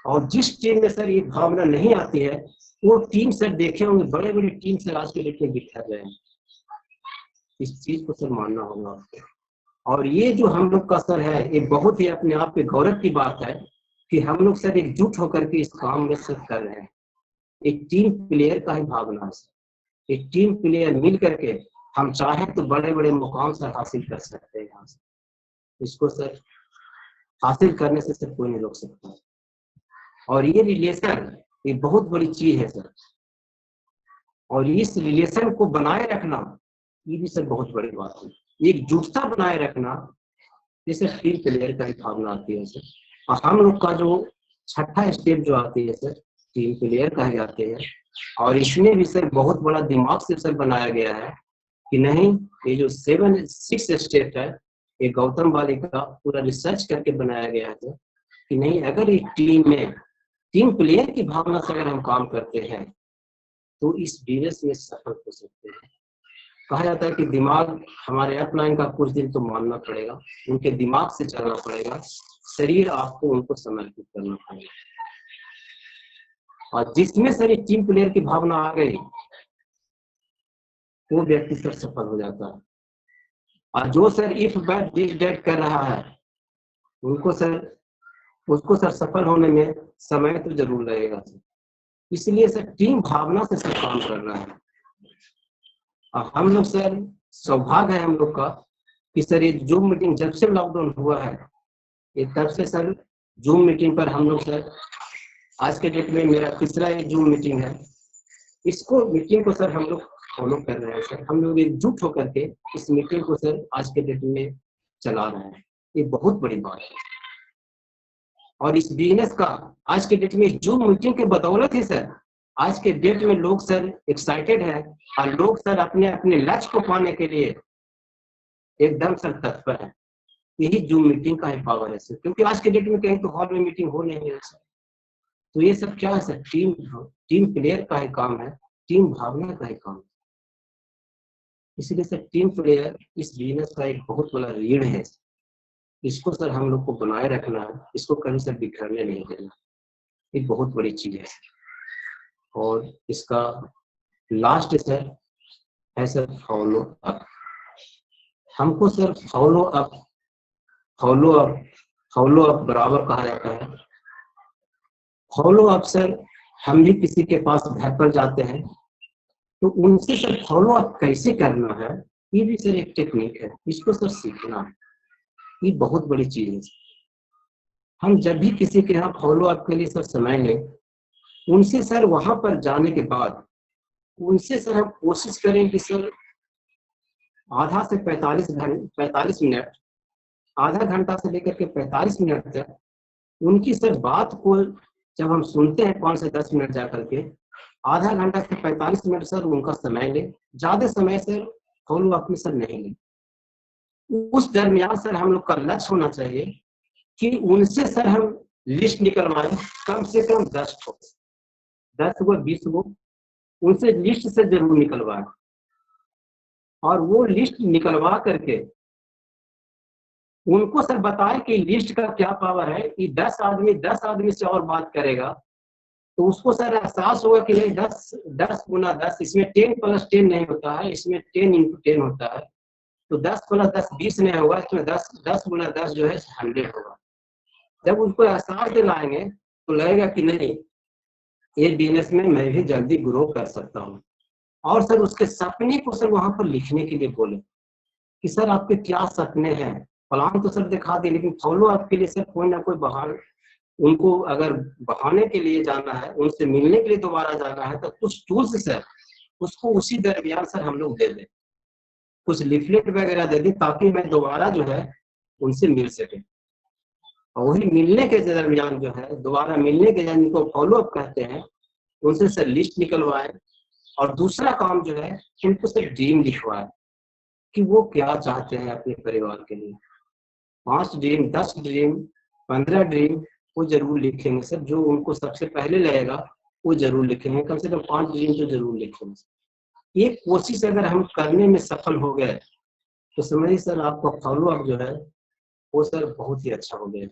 और जिस टीम में सर ये भावना नहीं आती है वो टीम सर देखे होंगे बड़े बड़े टीम सर आज के डेट में बिखर रहे हैं। इस चीज को सर मानना होगा आपको। और ये जो हम लोग का सर है, ये बहुत ही अपने आप पे गौरव की बात है कि हम लोग सर एकजुट होकर के इस काम में सर कर रहे हैं। एक टीम प्लेयर का ही भावना है। एक टीम प्लेयर मिल करके हम चाहें तो बड़े बड़े मुकाम सर हासिल कर सकते हैं। यहाँ से इसको सर हासिल करने से सर कोई नहीं रोक सकता। और ये रिलेशन ये बहुत बड़ी चीज है सर, और इस रिलेशन को बनाए रखना ये भी सर बहुत बड़ी बात है। एकजुटता बनाए रखना जैसे टीम प्लेयर का ही भावना आती है सर। और हम लोग का जो छठा स्टेप जो आती है सर, टीम प्लेयर का ही आते हैं, और इसमें भी सर बहुत बड़ा दिमाग से सर बनाया गया है कि नहीं, ये जो 6 स्टेप है ये गौतम वाली का पूरा रिसर्च करके बनाया गया है सर, कि नहीं अगर एक टीम में टीम प्लेयर की भावना से अगर हम काम करते हैं तो इस बिजनेस में सफल हो सकते हैं। कहा जाता है कि दिमाग हमारे अपलाइन का कुछ दिन तो मानना पड़ेगा, उनके दिमाग से चलना पड़ेगा, शरीर आपको उनको समर्पित करना पड़ेगा। और जिसमें सर टीम प्लेयर की भावना आ गई वो व्यक्ति सर सफल हो जाता है। और जो sir if that this that कर रहा है उसको सर सफल होने में समय तो जरूर लगेगा। इसलिए सर टीम भावना से सर काम करना है। और हम लोग सर सौभाग्य है हम लोग का कि सर ये जूम मीटिंग जब से लॉकडाउन हुआ है ये तब से सर जूम मीटिंग पर हम लोग सर, आज के डेट में मेरा तीसरा ये जूम मीटिंग है, इसको मीटिंग को सर हम लोग फॉलो कर रहे हैं सर। हम लोग एकजुट होकर के इस मीटिंग को सर आज के डेट में चला रहे हैं। ये बहुत बड़ी बात है। और इस बिजनेस का आज के डेट में जूम मीटिंग के बदौलत ही सर आज के डेट में लोग सर एक्साइटेड है, और लोग सर अपने अपने लक्ष्य को पाने के लिए एकदम सर तत्पर है। यही जूम मीटिंग का ही पावर है सर, क्योंकि आज के डेट में कहीं तो हॉल में मीटिंग हो नहीं है सर। तो ये सब क्या है सर, टीम प्लेयर का ही काम है, टीम भावना का ही काम है। इसलिए सर टीम प्लेयर इस बिजनेस का एक बहुत बड़ा रीढ़ है। इसको सर हम लोग को बनाए रखना है, इसको कभी सर बिखरने नहीं देना, एक बहुत बड़ी चीज है। और इसका लास्ट सर है सर फॉलो अप। हमको सर फॉलो अप बराबर कहा जाता है। फॉलो अप सर हम भी किसी के पास घर पर जाते हैं तो उनसे सर फॉलो अप कैसे करना है ये भी सर एक टेक्निक है, इसको सर सीखना है, ये बहुत बड़ी चीज है। हम जब भी किसी के यहाँ फॉलो अप के लिए सर समय लें, उनसे सर वहां पर जाने के बाद उनसे सर हम कोशिश करें कि सर आधा से 45 मिनट, आधा घंटा से लेकर के 45 मिनट तक उनकी सर बात को जब हम सुनते हैं 5 से 10 मिनट जा करके, आधा घंटा से 45 मिनट सर उनका समय लें, ज्यादा समय सर फॉलो अप में सर नहीं लें। उस दरमियान सर हम लोग का लक्ष्य होना चाहिए कि उनसे सर हम लिस्ट निकलवाएं, कम से कम 10 गो 20 गो उनसे लिस्ट से जरूर निकलवाएं, और वो लिस्ट निकलवा करके उनको सर बताएं कि लिस्ट का क्या पावर है कि 10 आदमी से और बात करेगा तो उसको सर एहसास होगा कि नहीं 10 गुना 10, इसमें 10 + 10 नहीं होता है, इसमें 10 × 10 होता है, तो 10 + 10 20 नहीं होगा, इसमें 10 गुना 10 जो है 100 होगा। जब उनको एहसास दिलाएंगे तो लगेगा कि नहीं ये बिजनेस में मैं भी जल्दी ग्रो कर सकता हूँ। और सर उसके सपने को सर वहां पर लिखने के लिए बोले कि सर आपके क्या सपने हैं। प्लान तो सर दिखा दे, लेकिन फॉलो अप के लिए सर कोई ना कोई बहाना, उनको अगर बहाने के लिए जाना है, उनसे मिलने के लिए दोबारा जाना है, तो कुछ टूल्स सर उसको उसी दरमियान सर हम लोग दे दें, कुछ लिफलेट वगैरह दे दें ताकि मैं दोबारा जो है उनसे मिल सके। और वही मिलने के दरमियान जो है, दोबारा मिलने के जिनको फॉलो अप कहते हैं, उनसे सर लिस्ट निकलवाए। और दूसरा काम जो है उनको सर ड्रीम लिखवाए कि वो क्या चाहते हैं अपने परिवार के लिए। 5 ड्रीम, 10 ड्रीम, 15 ड्रीम वो जरूर लिखेंगे सर, जो उनको सबसे पहले लगेगा वो जरूर लिखेंगे, कम से कम 5 ड्रीम तो जरूर लिखेंगे। ये कोशिश अगर हम करने में सफल हो गए तो समझिए सर आपका फॉलो अप जो है वो सर बहुत ही अच्छा हो गया।